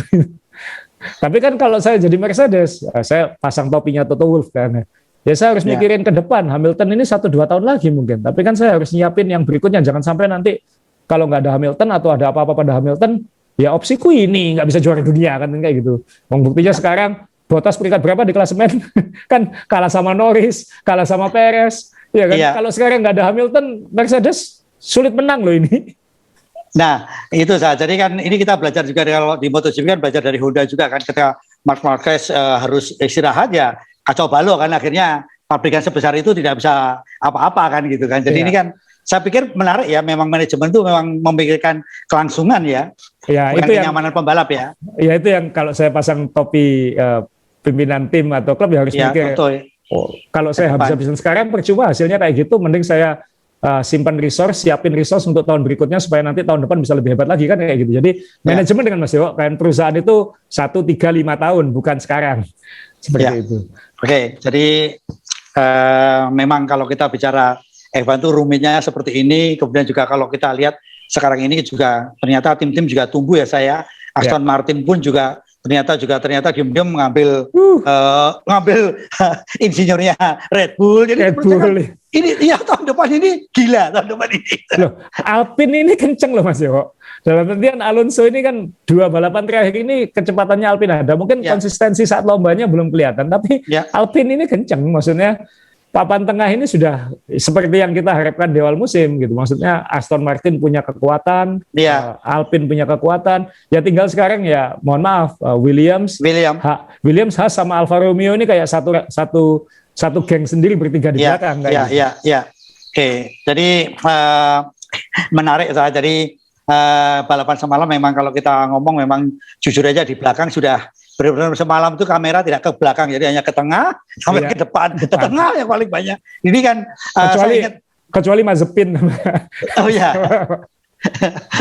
Tapi kan kalau saya jadi Mercedes, saya pasang topinya Toto Wolff kan. Ya saya harus mikirin ke depan, Hamilton ini 1-2 tahun lagi mungkin. Tapi kan saya harus nyiapin yang berikutnya, jangan sampai nanti kalau nggak ada Hamilton atau ada apa-apa pada Hamilton, ya opsiku ini nggak bisa juara dunia kan kayak gitu. Buktinya sekarang Bottas peringkat berapa di klasemen? Kan kalah sama Norris, kalah sama Perez. Ya kan? Kalau sekarang nggak ada Hamilton, Mercedes sulit menang loh ini. Nah, itu saja. Jadi kan ini kita belajar juga kalau di MotoGP kan belajar dari Honda juga kan ketika Marc Marquez harus istirahat ya kacau balau kan akhirnya pabrikan sebesar itu tidak bisa apa-apa kan gitu kan. Jadi ini kan saya pikir menarik ya, memang manajemen itu memang memikirkan kelangsungan ya. Ya, bukan itu kenyamanan pembalap ya. Ya itu yang kalau saya pasang topi pimpinan tim atau klub ya harus mikir. Betul. Oh, kalau saya habis-habisan sekarang percuma hasilnya kayak gitu, mending saya simpan resource, siapin resource untuk tahun berikutnya supaya nanti tahun depan bisa lebih hebat lagi kan kayak gitu. Jadi manajemen dengan Mas Dewo, kan perusahaan itu 1, 3, 5 tahun bukan sekarang. Seperti itu. Oke, jadi memang kalau kita bicara F1 itu rumitnya seperti ini, kemudian juga kalau kita lihat sekarang ini juga ternyata tim-tim juga tumbuh ya saya. Aston Martin pun juga ternyata diam-diam ngambil insinyurnya Red Bull. Jadi Red Bull. Kan, ini ya tahun depan ini gila tahun depan ini. Loh, Alpine ini kenceng loh Mas Dewo. Dalam artian Alonso ini kan 2 balapan terakhir ini kecepatannya Alpine ada. Mungkin konsistensi saat lombanya belum kelihatan, tapi Alpine ini kenceng. Maksudnya papan tengah ini sudah seperti yang kita harapkan di awal musim gitu. Maksudnya Aston Martin punya kekuatan, Alpine punya kekuatan. Ya tinggal sekarang ya mohon maaf Williams, Haas sama Alfa Romeo ini kayak satu geng sendiri bertiga di belakang. Iya. Oke. Jadi menarik saya. Jadi balapan semalam memang kalau kita ngomong memang jujur aja di belakang sudah benar-benar semalam itu kamera tidak ke belakang, jadi hanya ke tengah sampai ke depan, ke tengah yang paling banyak. Ini kan kecuali Mazepin. Oh iya.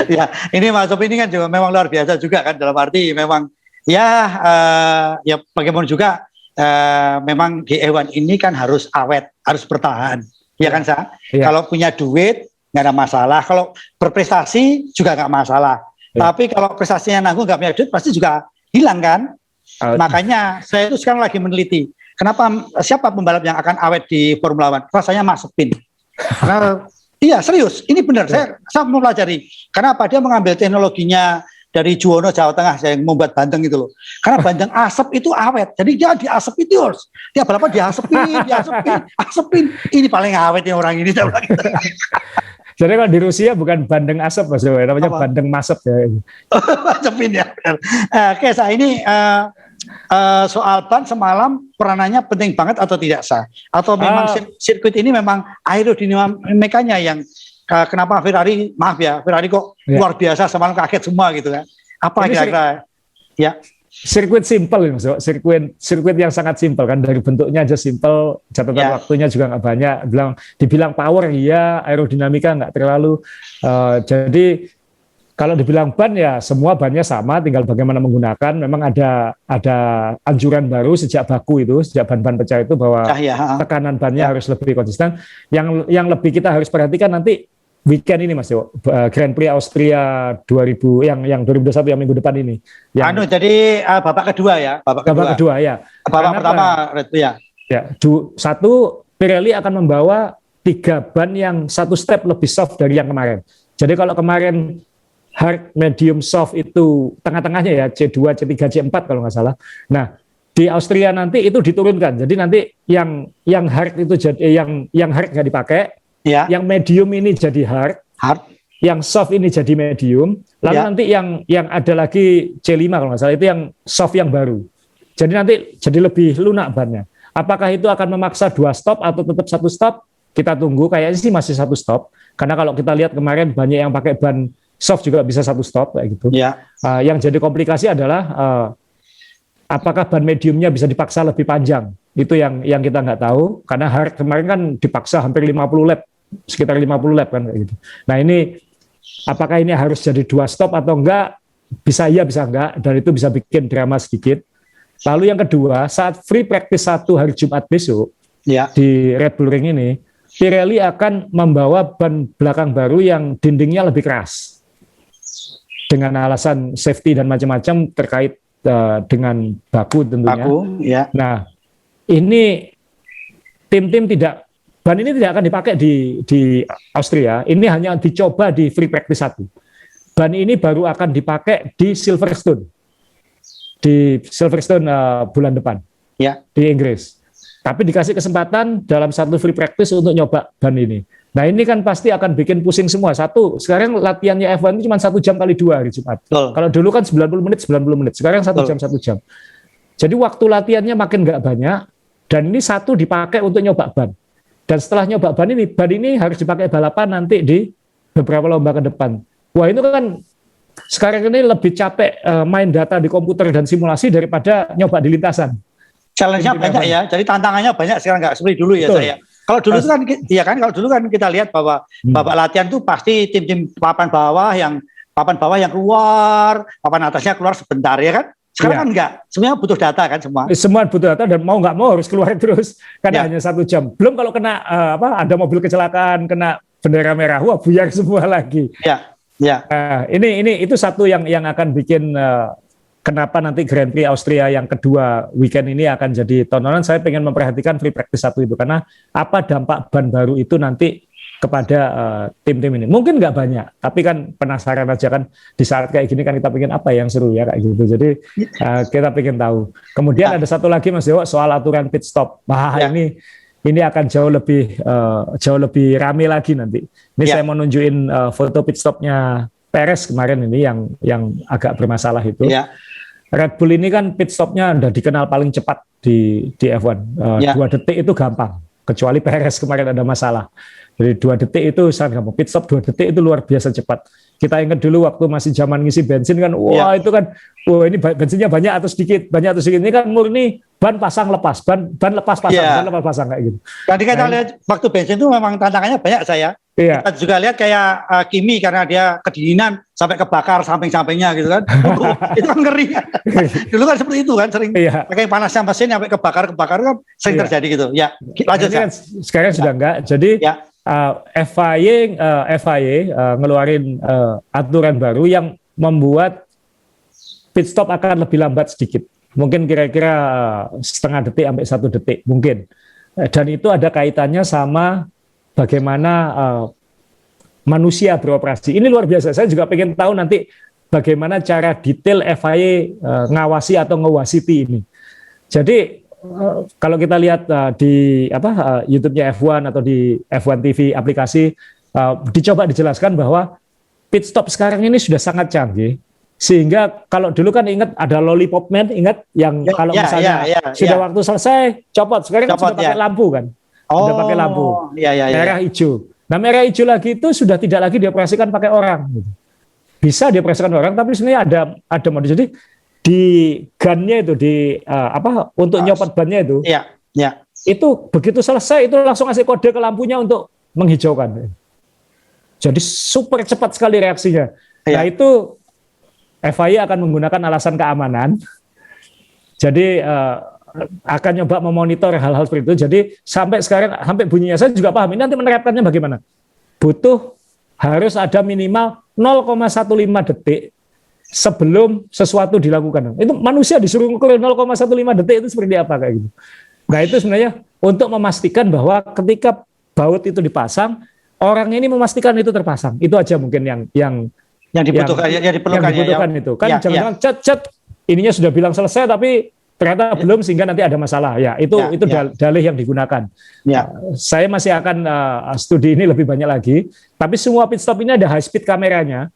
Ya, ini Mazepin ini kan juga memang luar biasa juga kan, dalam arti memang ya bagaimana juga memang di F1 ini kan harus awet, harus bertahan. Ya kan Sa? Kalau punya duit nggak ada masalah, kalau berprestasi juga nggak masalah. Tapi kalau prestasinya nanggung nggak punya duit pasti juga hilang kan. Makanya saya itu sekarang lagi meneliti siapa pembalap yang akan awet di Formula One. Rasanya Mazepin. Karena iya serius, ini benar. Saya mempelajari. Karena apa? Dia mengambil teknologinya dari Juwono Jawa Tengah yang membuat bandeng itu loh. Karena bandeng asap itu awet. Jadi dia diasepin terus. Dia balapan diasepin. Ini paling awet yang orang ini. Jadi kalau di Rusia bukan bandeng asap Mas Dewo, namanya bandeng masep ya. Mazepin ya. Oke, saya ini soal ban semalam peranannya penting banget atau tidak Sa? Atau memang sirkuit ini memang aerodinamikanya yang kenapa Ferrari kok luar biasa semalam kaget semua gitu kan? Apa kira-kira? Ya. Sirkuit simpel Mas, sirkuit yang sangat simpel kan, dari bentuknya aja simpel, catatan waktunya juga nggak banyak. Dibilang power iya, aerodinamika nggak terlalu. Jadi kalau dibilang ban ya semua bannya sama, tinggal bagaimana menggunakan. Memang ada anjuran baru sejak Baku itu, sejak ban-ban pecah itu bahwa tekanan bannya harus lebih konsisten. Yang lebih kita harus perhatikan nanti weekend ini Mas Dewo, Grand Prix Austria 2000 yang 2021 yang minggu depan ini. Jadi babak kedua ya, babak kedua ya. Babak pertama ya. Ya, satu Pirelli akan membawa 3 ban yang 1 step lebih soft dari yang kemarin. Jadi kalau kemarin hard, medium, soft itu tengah-tengahnya ya, C2, C3, C4 kalau nggak salah. Nah, di Austria nanti itu diturunkan. Jadi nanti yang hard itu jadi yang hard nggak dipakai, Ya. yang medium ini jadi hard, yang soft ini jadi medium, lalu Ya. nanti yang ada lagi C5 kalau nggak salah itu yang soft yang baru. Jadi nanti jadi lebih lunak bannya. Apakah itu akan memaksa 2 stop atau tetap 1 stop? Kita tunggu, kayaknya sih masih 1 stop. Karena kalau kita lihat kemarin banyak yang pakai ban soft juga bisa 1 stop kayak gitu. Ya. Yang jadi komplikasi adalah apakah ban mediumnya bisa dipaksa lebih panjang. Itu yang kita nggak tahu, karena hard kemarin kan dipaksa hampir 50 lap, sekitar 50 lap kan kayak gitu. Nah ini apakah ini harus jadi 2 stop atau enggak? Bisa iya, bisa enggak, dan itu bisa bikin drama sedikit. Lalu yang kedua, saat free practice 1 hari Jumat besok Ya. di Red Bull Ring ini, Pirelli akan membawa ban belakang baru yang dindingnya lebih keras. Dengan alasan safety dan macam-macam terkait dengan baku tentunya. Baku, ya. Nah, ini tim-tim ban ini tidak akan dipakai di Austria. Ini hanya dicoba di free practice 1. Ban ini baru akan dipakai di Silverstone. Di Silverstone bulan depan. Ya. Di Inggris. Tapi dikasih kesempatan dalam 1 free practice untuk nyoba ban ini. Nah ini kan pasti akan bikin pusing semua. Sekarang latihannya F1 itu cuma 1 jam kali 2 hari Jumat. Betul. Kalau dulu kan 90 menit. Sekarang 1 jam 1 jam. Jadi waktu latihannya makin nggak banyak. Dan ini 1 dipakai untuk nyoba ban. Dan setelah nyoba ban ini harus dipakai balapan nanti di beberapa lomba ke depan. Wah itu kan sekarang ini lebih capek main data di komputer dan simulasi daripada nyoba di lintasan. Challenge-nya banyak ya. Jadi tantangannya banyak sekarang, nggak seperti dulu ya. Betul. Saya. Kalau dulu itu kan, ya kan, kalau dulu kan kita lihat bahwa babak latihan itu pasti tim-tim papan bawah yang keluar, papan atasnya keluar sebentar ya kan. Sekarang kan enggak, semuanya butuh data kan semua. Semua butuh data dan mau nggak mau harus keluar terus karena hanya 1 jam. Belum kalau kena ada mobil kecelakaan, kena bendera merah, wah buyar semua lagi. Ya, ya. Ini itu satu yang akan bikin kenapa nanti Grand Prix Austria yang kedua weekend ini akan jadi tontonan. Saya pengen memperhatikan free practice 1 itu karena apa dampak ban baru itu nanti kepada tim-tim ini. Mungkin nggak banyak, tapi kan penasaran aja kan di saat kayak gini kan kita pengen apa yang seru ya kayak gitu. Jadi kita pengen tahu. Kemudian ada satu lagi Mas Dewo soal aturan pit stop. Wah ini akan jauh lebih ramai lagi nanti. Ini saya mau nunjukin foto pit stopnya Perez kemarin ini yang agak bermasalah itu. Ya. Red Bull ini kan pit stopnya udah dikenal paling cepat di F1. 2 detik itu gampang. Kecuali Perez kemarin ada masalah. Jadi 2 detik itu sangat gampang. Pit stop 2 detik itu luar biasa cepat. Kita ingat dulu waktu masih zaman ngisi bensin kan, wah itu kan, wah ini bensinnya banyak atau sedikit. Ini kan murni ban pasang lepas, ban lepas pasang, ban lepas pasang kayak gitu. Tadi kita lihat waktu bensin itu memang tantangannya banyak saya. Kita juga lihat kayak Kimi karena dia kedinginan sampai kebakar samping-sampingnya gitu kan. Itu kan ngeri. Dulu kan seperti itu kan, sering pakai panasnya mesin sampai kebakar kan sering terjadi gitu. Ya, lanjut kan, sekarang sudah enggak. Jadi FIA ngeluarin aturan baru yang membuat pit stop akan lebih lambat sedikit. Mungkin kira-kira setengah detik sampai 1 detik mungkin. Dan itu ada kaitannya sama bagaimana manusia beroperasi. Ini luar biasa. Saya juga pengen tahu nanti bagaimana cara detail FIA ngawasi atau ngewasiti ini. Jadi kalau kita lihat di YouTube-nya F1 atau di F1 TV aplikasi, dicoba dijelaskan bahwa pit stop sekarang ini sudah sangat canggih. Sehingga kalau dulu kan ingat ada lollipop man, ingat yang kalau misalnya sudah waktu selesai copot. Sekarang sudah pakai lampu kan. Sudah pakai lampu merah hijau. Nah merah hijau lagi itu sudah tidak lagi dioperasikan pakai orang. Bisa dioperasikan orang, tapi sebenarnya ada mode. Jadi di gunnya itu untuk nyopot bannya itu, itu begitu selesai itu langsung kasih kode ke lampunya untuk menghijaukan. Jadi super cepat sekali reaksinya. Nah itu FIA akan menggunakan alasan keamanan. Jadi akan nyoba memonitor hal-hal seperti itu. Jadi sampai sekarang, sampai bunyinya saya juga paham. Ini nanti menerapkannya bagaimana? Harus ada minimal 0,15 detik sebelum sesuatu dilakukan. Itu manusia disuruh ngukur 0,15 detik itu seperti apa kayak gitu. Nah itu sebenarnya untuk memastikan bahwa ketika baut itu dipasang, orangnya ini memastikan itu terpasang. Itu aja mungkin yang dibutuhkan, yang diperlukan itu. Kan jangan-jangan cet ininya sudah bilang selesai tapi ternyata belum, sehingga nanti ada masalah. Ya, itu dalih yang digunakan. Ya. Saya masih akan studi ini lebih banyak lagi. Tapi semua pit stop ini ada high speed kameranya.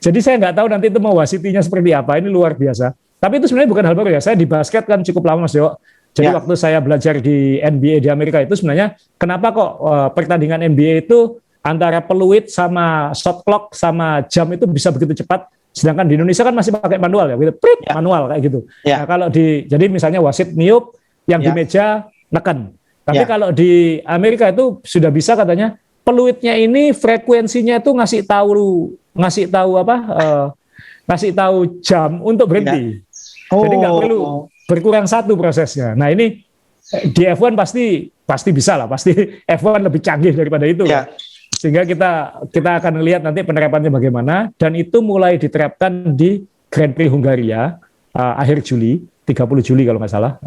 Jadi saya nggak tahu nanti itu mewasitinya seperti apa. Ini luar biasa. Tapi itu sebenarnya bukan hal baru ya. Saya di basket kan cukup lama, Mas Dewo. Jadi waktu saya belajar di NBA di Amerika itu sebenarnya kenapa kok pertandingan NBA itu antara peluit sama shot clock sama jam itu bisa begitu cepat, sedangkan di Indonesia kan masih pakai manual ya, gitu, manual kayak gitu. Nah, kalau jadi misalnya wasit niup, yang di meja neken. Tapi kalau di Amerika itu sudah bisa katanya peluitnya ini frekuensinya itu ngasih tahu jam untuk berhenti. Jadi nggak perlu berkurang satu prosesnya. Nah ini di F1 pasti bisa lah, pasti F1 lebih canggih daripada itu. Sehingga kita akan lihat nanti penerapannya bagaimana, dan itu mulai diterapkan di Grand Prix Hungaria akhir Juli, 30 Juli kalau nggak salah.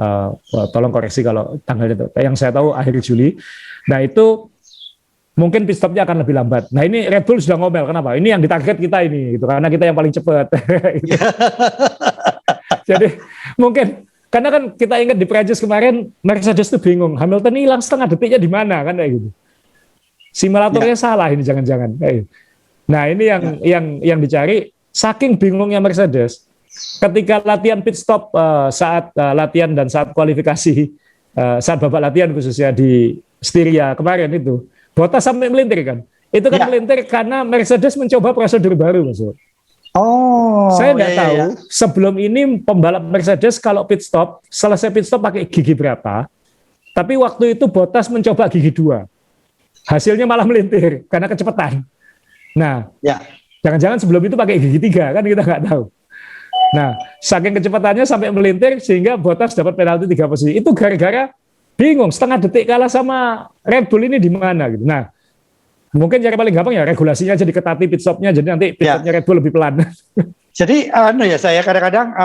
Tolong koreksi kalau tanggalnya itu. Yang saya tahu akhir Juli. Nah itu mungkin pit stopnya akan lebih lambat. Nah ini Red Bull sudah ngomel, kenapa? Ini yang ditarget kita ini, gitu, karena kita yang paling cepat. Gitu. Jadi mungkin karena kan kita ingat di Prancis kemarin Mercedes itu bingung, Hamilton hilang setengah detiknya di mana kan kayak gitu. Simulatornya salah ini jangan-jangan. Nah ini yang dicari, saking bingungnya Mercedes ketika latihan pit stop saat latihan dan saat kualifikasi, saat babak latihan khususnya di Styria kemarin itu, Bottas sampai melintir kan. Itu kan melintir karena Mercedes mencoba prosedur baru, Mas. Saya nggak tahu sebelum ini pembalap Mercedes kalau pit stop, selesai pit stop pakai gigi berapa, tapi waktu itu Bottas mencoba gigi 2. Hasilnya malah melintir karena kecepatan. Nah, jangan-jangan sebelum itu pakai gigi 3 kan, kita nggak tahu. Nah, saking kecepatannya sampai melintir sehingga Bottas dapat penalti 3 posisi. Itu gara-gara bingung setengah detik kalah sama Red Bull ini di mana gitu. Nah, mungkin cara paling gampang ya regulasinya jadi ketati pit stopnya, jadi nanti pit stopnya Red Bull lebih pelan. Jadi saya kadang-kadang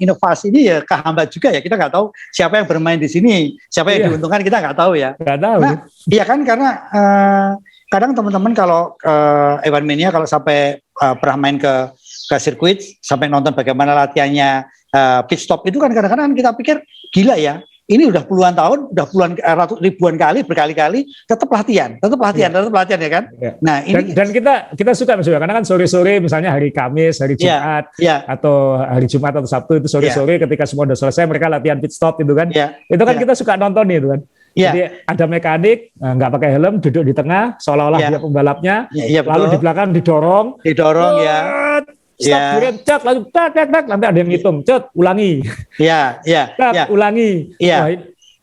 inovasi ini ya kehambat juga ya, kita nggak tahu siapa yang bermain di sini, siapa yang diuntungkan kita nggak tahu ya. Nggak tahu. Nah, iya kan, karena kadang teman-teman kalau Evan Mania kalau sampai pernah main ke sirkuit, sampai nonton bagaimana latihannya pit stop itu kan kadang-kadang kita pikir gila ya. Ini udah puluhan tahun, udah ribuan kali, berkali-kali, tetap latihan ya kan. Nah ini dan kita suka Mas, karena kan sore-sore misalnya hari Kamis, hari Jumat, atau hari Jumat atau Sabtu itu sore-sore ketika semua udah selesai mereka latihan pit stop itu kan. Itu kan kita suka nonton itu kan. Jadi ada mekanik nggak pakai helm, duduk di tengah, seolah-olah dia pembalapnya, lalu di belakang didorong stop, cat, lalu nanti ada yang ngitung, ulangi. Ulangi. Wah,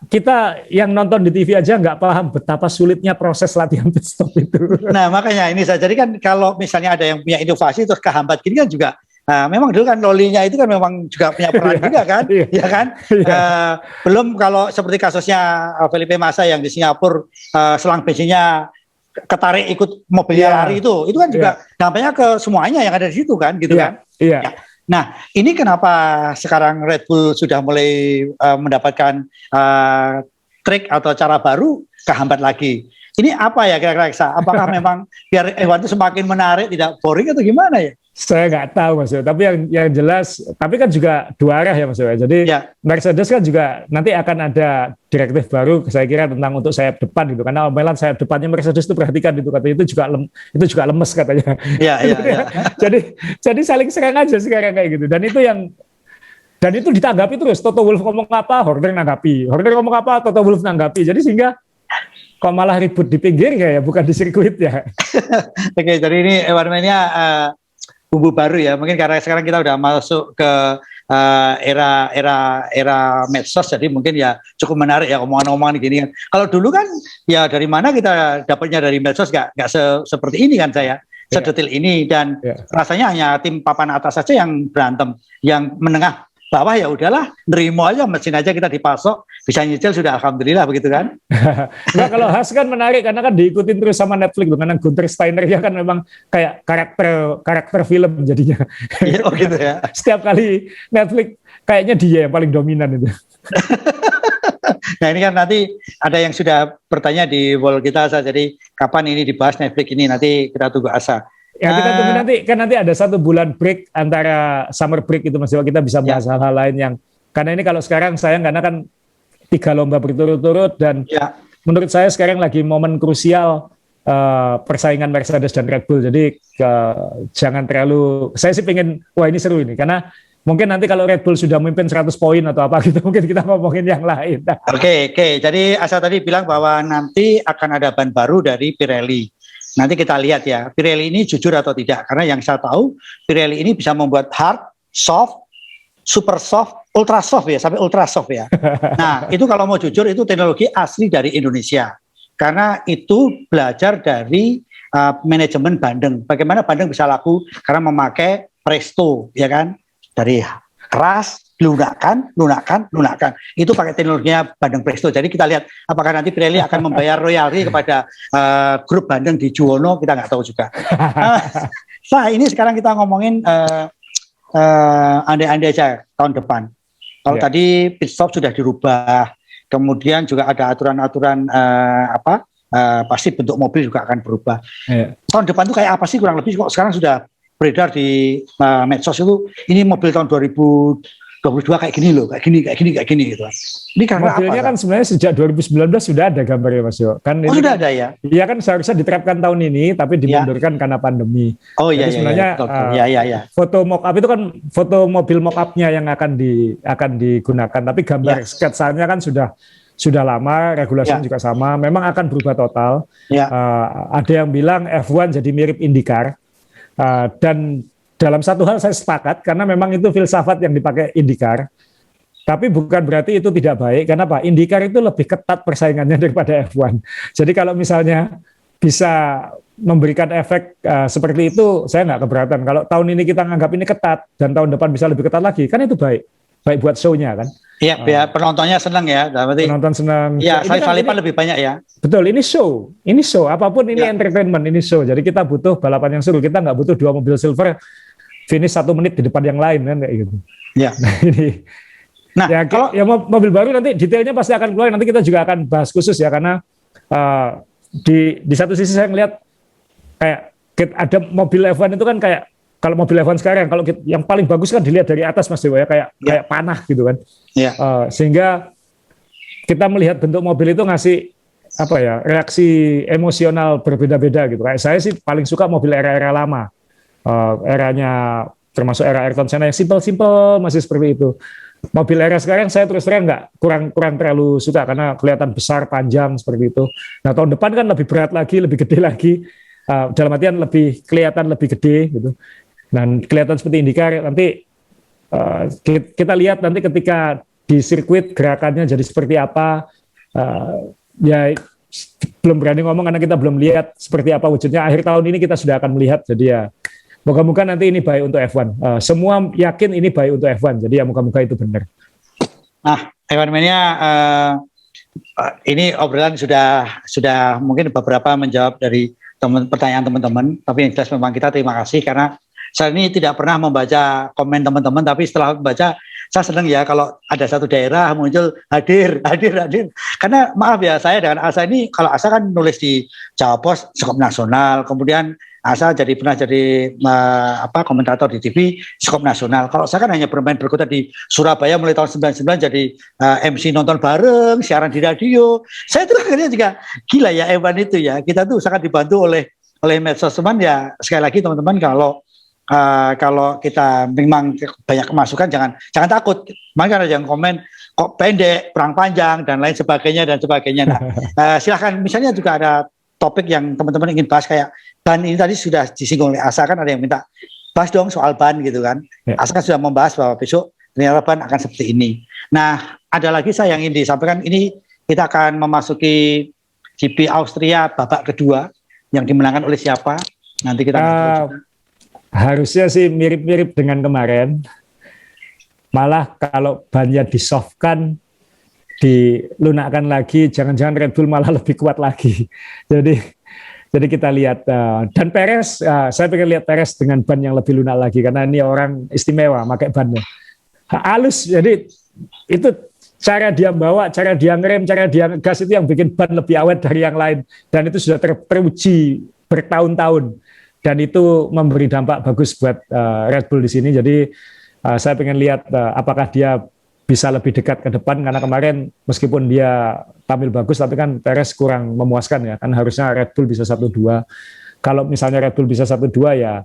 kita yang nonton di TV aja nggak paham betapa sulitnya proses latihan pit stop itu. Nah makanya ini saya, jadi kan kalau misalnya ada yang punya inovasi terus kehambat gini kan juga, memang dulu kan lolinya itu kan memang juga punya peran juga kan, ya kan. Belum kalau seperti kasusnya Felipe Massa yang di Singapura, selang bensinnya ketarik ikut mobilnya lari itu kan juga dampaknya ke semuanya yang ada di situ kan, gitu kan. Nah ini kenapa sekarang Red Bull sudah mulai mendapatkan trik atau cara baru, kehambat lagi. Ini apa ya kira-kira, apakah memang biar F1 itu semakin menarik, tidak boring atau gimana ya? Saya nggak tahu Mas, tapi yang jelas, tapi kan juga dua arah ya Mas. Jadi Mercedes kan juga nanti akan ada direktif baru, saya kira tentang untuk sayap depan gitu, karena omelan sayap depannya Mercedes itu perhatikan itu katanya itu juga lemes katanya. Jadi saling serang aja sekarang kayak gitu, dan itu ditanggapi terus. Toto Wolff ngomong apa, Horner nanggapi. Horner ngomong apa, Toto Wolff nanggapi. Jadi sehingga kok malah ribut di pinggir ya, bukan di sirkuit ya. Oke, jadi ini Evan Mania bumbu baru ya, mungkin karena sekarang kita udah masuk ke era medsos, jadi mungkin ya cukup menarik ya omongan-omongan gini kan. Kalau dulu kan ya dari mana kita dapatnya dari medsos, nggak seperti ini kan saya, sedetil ini, dan rasanya hanya tim papan atas saja yang berantem, yang menengah bawah ya udahlah, nerimo aja, mesin aja kita dipasok, bisa nyicil sudah alhamdulillah begitu kan. Nah kalau Haas kan menarik karena kan diikutin terus sama Netflix, karena Gunther Steiner ya kan memang kayak karakter film jadinya. Oh gitu ya. Setiap kali Netflix kayaknya dia yang paling dominan itu. Nah ini kan nanti ada yang sudah bertanya di wall kita, Asa. Jadi kapan ini dibahas Netflix ini, nanti kita tunggu, Asa. Ya kita tunggu nanti, kan nanti ada 1 bulan break antara summer break itu Mas Dewa, kita bisa bahas hal-hal lain yang, karena ini kalau sekarang sayang karena kan 3 lomba berturut-turut dan menurut saya sekarang lagi momen krusial persaingan Mercedes dan Red Bull. Jadi jangan terlalu, saya sih pengen, wah ini seru ini, karena mungkin nanti kalau Red Bull sudah memimpin 100 poin atau apa gitu, mungkin kita ngomongin yang lain. Oke. Jadi Asa tadi bilang bahwa nanti akan ada ban baru dari Pirelli. Nanti kita lihat ya, Pirelli ini jujur atau tidak. Karena yang saya tahu, Pirelli ini bisa membuat hard, soft, super soft, ultra soft ya, sampai ultra soft ya. Nah, itu kalau mau jujur, itu teknologi asli dari Indonesia. Karena itu belajar dari manajemen Bandeng. Bagaimana Bandeng bisa laku? Karena memakai Presto, ya kan? Dari keras, lunakan. Itu pakai teknologinya Bandeng Presto. Jadi kita lihat apakah nanti Pirelli akan membayar royalti kepada grup Bandeng di Juwono, kita nggak tahu juga. Nah, ini sekarang kita ngomongin andai-andai aja tahun depan. Kalau tadi pit stop sudah dirubah, kemudian juga ada aturan-aturan pasti bentuk mobil juga akan berubah. Tahun depan itu kayak apa sih kurang lebih? Kok sekarang sudah beredar di medsos itu, ini mobil tahun 2022 kayak gini loh, kayak gini gitu. Ini karena mobilnya apa? Kan sebenarnya sejak 2019 sudah ada gambarnya Mas Yo. Kan ini sudah ada ya? Iya kan seharusnya diterapkan tahun ini, tapi dimundurkan karena pandemi. Oh iya. Jadi sebenarnya foto mock-up itu kan foto mobil mock-up-nya yang akan digunakan, tapi gambar sketsanya kan sudah lama, regulasinya juga sama. Memang akan berubah total. Ada yang bilang F1 jadi mirip IndyCar. Dan dalam satu hal saya sepakat, karena memang itu filsafat yang dipakai IndyCar. Tapi bukan berarti itu tidak baik. Kenapa? IndyCar itu lebih ketat persaingannya daripada F1. Jadi kalau misalnya bisa memberikan efek seperti itu, saya nggak keberatan. Kalau tahun ini kita nganggap ini ketat, dan tahun depan bisa lebih ketat lagi, kan itu baik. Baik buat show-nya kan. Iya, penontonnya senang ya. Penonton senang. Iya, salipan lebih banyak ya. Betul, ini show. Apapun ini entertainment, ini show. Jadi kita butuh balapan yang seru. Kita nggak butuh 2 mobil silver finish 1 menit di depan yang lain kan kayak gitu. Iya. Nah, kalau mobil baru nanti detailnya pasti akan keluar. Nanti kita juga akan bahas khusus ya, karena di satu sisi saya melihat kayak ada mobil F1 itu kan kayak, kalau mobil F1 sekarang, kalau yang paling bagus kan dilihat dari atas Mas Dewa ya, kayak panah gitu kan. Sehingga kita melihat bentuk mobil itu ngasih reaksi emosional berbeda-beda gitu. Kayak saya sih paling suka mobil era-era lama, eranya termasuk era Ayrton Senna yang simpel-simpel masih seperti itu. Mobil era sekarang saya terus terang kurang terlalu suka karena kelihatan besar, panjang seperti itu. Nah tahun depan kan lebih berat lagi, lebih gede lagi. Dalam artian kelihatan lebih gede gitu. Dan kelihatan seperti IndyCar. Nanti kita lihat nanti ketika di sirkuit gerakannya jadi seperti apa. Ya belum berani ngomong karena kita belum lihat seperti apa wujudnya. Akhir tahun ini kita sudah akan melihat. Jadi ya moga-moga nanti ini baik untuk F1. Semua yakin ini baik untuk F1. Jadi ya moga-moga itu benar. Nah, F1 Mania, ini obrolan sudah mungkin beberapa menjawab dari pertanyaan teman-teman. Tapi yang jelas memang kita terima kasih karena saya ini tidak pernah membaca komen teman-teman, tapi setelah membaca saya senang ya kalau ada satu daerah muncul hadir. Karena maaf ya, saya dengan Asa ini, kalau Asa kan nulis di Jawa Pos skop nasional, kemudian Asa pernah jadi komentator di TV skop nasional. Kalau saya kan hanya bermain berkutat di Surabaya mulai tahun 99 jadi MC nonton bareng, siaran di radio. Saya tuh akhirnya juga gila ya Evan itu ya. Kita tuh sangat dibantu oleh medsos. Teman ya, sekali lagi teman-teman kalau kita memang banyak kemasukan jangan takut. Makanya ada yang komen kok pendek, kurang panjang dan lain sebagainya. Nah, silahkan misalnya juga ada topik yang teman-teman ingin bahas kayak ban ini tadi sudah disinggung oleh Asa, kan ada yang minta bahas dong soal ban gitu kan. Asa kan sudah membahas bahwa besok ternyata ban akan seperti ini. Nah, ada lagi saya yang ingin disampaikan, ini kita akan memasuki GP Austria babak kedua yang dimenangkan oleh siapa? Nanti kita harusnya sih mirip-mirip dengan kemarin. Malah kalau bannya disoftkan, dilunakkan lagi, jangan-jangan Red Bull malah lebih kuat lagi. Jadi kita lihat. Dan Perez, saya pengen lihat Perez dengan ban yang lebih lunak lagi karena ini orang istimewa pakai bannya halus. Jadi itu cara dia bawa, cara dia ngerem, cara dia ngegas itu yang bikin ban lebih awet dari yang lain. Dan itu sudah teruji bertahun-tahun. Dan itu memberi dampak bagus buat Red Bull di sini. Jadi saya pengen lihat apakah dia bisa lebih dekat ke depan, karena kemarin meskipun dia tampil bagus, tapi kan Perez kurang memuaskan ya. Kan harusnya Red Bull bisa 1-2. Kalau misalnya Red Bull bisa 1-2 ya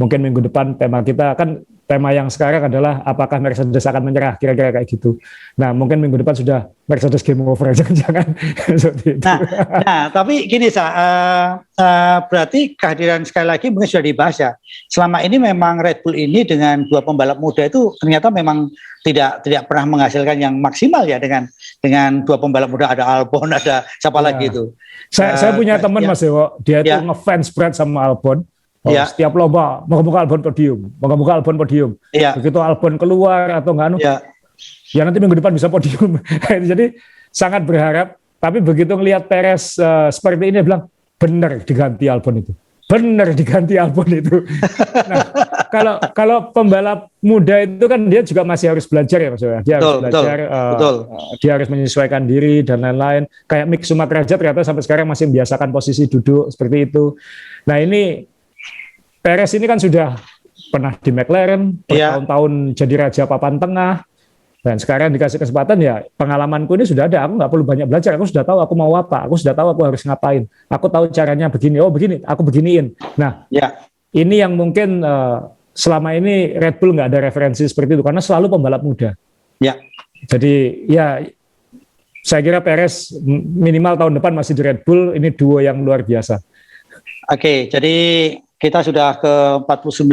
mungkin minggu depan tema kita kan, tema yang sekarang adalah apakah Mercedes akan menyerah, kira-kira kayak gitu. Nah mungkin minggu depan sudah Mercedes game over, jangan-jangan seperti itu. Nah, tapi gini berarti kehadiran sekali lagi mungkin sudah dibahas ya. Selama ini memang Red Bull ini dengan 2 pembalap muda itu ternyata memang tidak pernah menghasilkan yang maksimal ya, dengan 2 pembalap muda, ada Albon, ada siapa lagi itu. Saya punya teman Mas Dewo, dia itu ngefans berat sama Albon. Setiap lomba moga-moga Albon podium. Begitu Albon keluar atau enggak, ya nanti minggu depan bisa podium. Jadi sangat berharap. Tapi begitu ngelihat Perez seperti ini, bilang benar diganti Albon itu. Nah, kalau pembalap muda itu kan dia juga masih harus belajar ya Mas. Dia harus belajar, dia harus menyesuaikan diri dan lain-lain. Kayak Mick Schumacher ternyata sampai sekarang masih membiasakan posisi duduk seperti itu. Nah ini Perez ini kan sudah pernah di McLaren, bertahun-tahun jadi raja papan tengah, dan sekarang dikasih kesempatan, ya pengalamanku ini sudah ada, aku nggak perlu banyak belajar, aku sudah tahu aku mau apa, aku sudah tahu aku harus ngapain, aku tahu caranya begini, begini, aku beginiin. Nah, ini yang mungkin selama ini Red Bull nggak ada referensi seperti itu, karena selalu pembalap muda. Jadi ya saya kira Perez minimal tahun depan masih di Red Bull, ini duo yang luar biasa. Oke, jadi kita sudah ke 49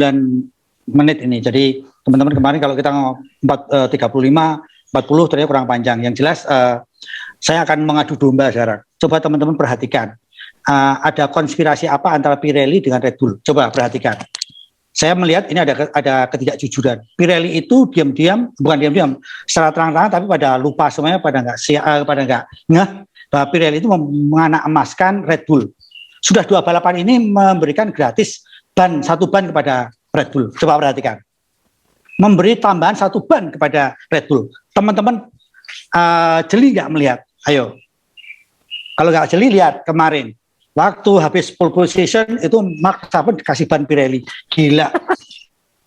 menit ini. Jadi teman-teman kemarin kalau kita 35, 40 ternyata kurang panjang. Yang jelas saya akan mengadu domba sekarang. Coba teman-teman perhatikan. Ada konspirasi apa antara Pirelli dengan Red Bull? Coba perhatikan. Saya melihat ini ada ketidakjujuran. Pirelli itu bukan diam-diam, secara terang-terangan, tapi pada lupa semuanya, pada nggak ngeh bahwa Pirelli itu menganak emaskan Red Bull. Sudah 2 balapan ini memberikan gratis satu ban kepada Red Bull. Coba perhatikan. Memberi tambahan 1 ban kepada Red Bull. Teman-teman jeli nggak melihat? Ayo. Kalau nggak jeli, lihat kemarin. Waktu habis pole position itu Max Verstappen dikasih ban Pirelli. Gila.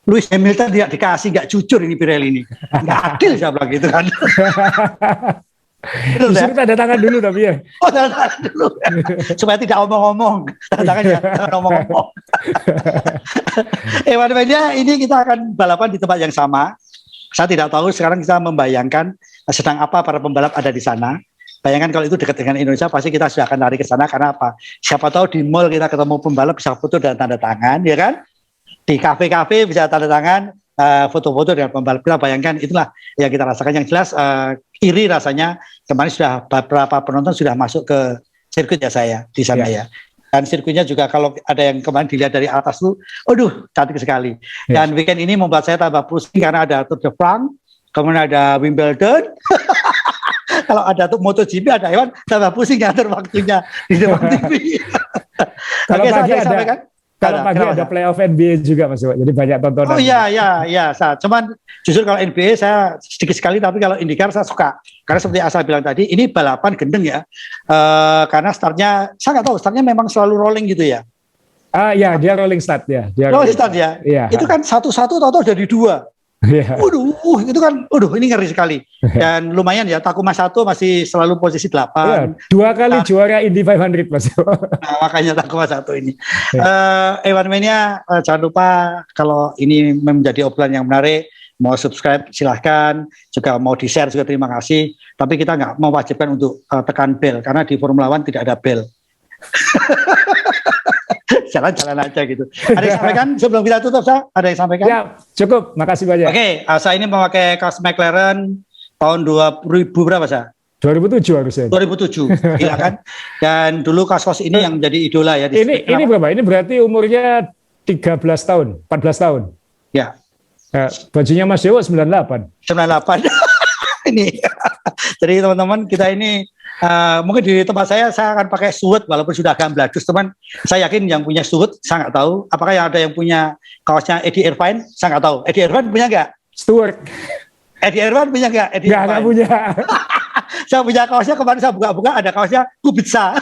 Lewis Hamilton tidak dikasih, nggak jujur ini Pirelli ini. Nggak adil saya bilang gitu kan. Disuruh tanda tangan dulu tapi ya. Tanda tangan dulu. Supaya tidak omong-omong. Tanda tangan jangan omong-omong. Media ini kita akan balapan di tempat yang sama. Saya tidak tahu sekarang kita membayangkan sedang apa para pembalap ada di sana. Bayangkan kalau itu dekat dengan Indonesia, pasti kita sudah akan lari ke sana. Karena apa? Siapa tahu di mall kita ketemu pembalap bisa foto dan tanda tangan, ya kan? Di kafe-kafe bisa tanda tangan, foto-foto dengan pembalap. Kita bayangkan itulah yang kita rasakan. Yang jelas iri rasanya. Kemarin sudah beberapa penonton sudah masuk ke sirkuit ya saya di sana ya. Dan sirkuitnya juga kalau ada yang kemarin dilihat dari atas tuh, aduh cantik sekali. Dan weekend ini membuat saya tambah pusing karena ada Tour de France, kemudian ada Wimbledon. Kalau ada tuh MotoGP, ada Iwan, tambah pusing ngatur waktunya di depan TV. Kalau pagi ada. Kalau pagi ada playoff NBA juga Mas, jadi banyak tontonan. Oh iya. Cuman justru kalau NBA saya sedikit sekali, tapi kalau IndyCar saya suka. Karena seperti Asa bilang tadi, ini balapan gendeng ya. Karena startnya, saya nggak tahu, startnya memang selalu rolling gitu ya. Ya dia rolling start ya. Rolling start ya. Itu kan satu-satu tahu jadi 2. Itu kan, ini ngeri sekali. Dan lumayan ya, Takuma 1 masih selalu posisi 8. 2 kali juara Indy 500 Mas. Nah, makanya Takuma 1 ini. Mania, jangan lupa kalau ini menjadi obrolan yang menarik, mau subscribe silahkan, juga mau di-share juga terima kasih. Tapi kita nggak mewajibkan untuk tekan bel, karena di Formula One tidak ada bel. Jalan-jalan aja gitu. Ada yang sampaikan sebelum kita tutup, Sa? Ada yang sampaikan? Ya, cukup. Makasih banyak. Oke, saya ini memakai kaos McLaren tahun 2000 berapa, Sa? 2007 harusnya. 2007, gila kan? Dan dulu kaos-kaos ini yang menjadi idola ya. Ini berapa? Ini berarti umurnya 13 tahun, 14 tahun. Ya. Bajunya Mas Dewo 98. 98. Ini. Jadi teman-teman kita ini mungkin di tempat saya akan pakai suit walaupun sudah agak bladus, teman. Saya yakin yang punya suit saya nggak tahu. Apakah yang ada yang punya kaosnya Eddie Irvine? Saya nggak tahu. Eddie Irvine punya nggak? Stewart. Edi Irwan punya nggak? Nggak punya. Saya punya kaosnya, kemarin saya buka-buka ada kaosnya Kubica.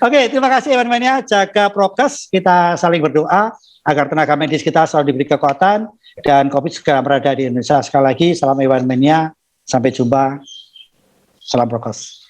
Oke, terima kasih Evan Mania, jaga prokes, kita saling berdoa agar tenaga medis kita selalu diberi kekuatan dan COVID segera berada di Indonesia. Sekali lagi, salam Evan Mania, sampai jumpa, salam prokes.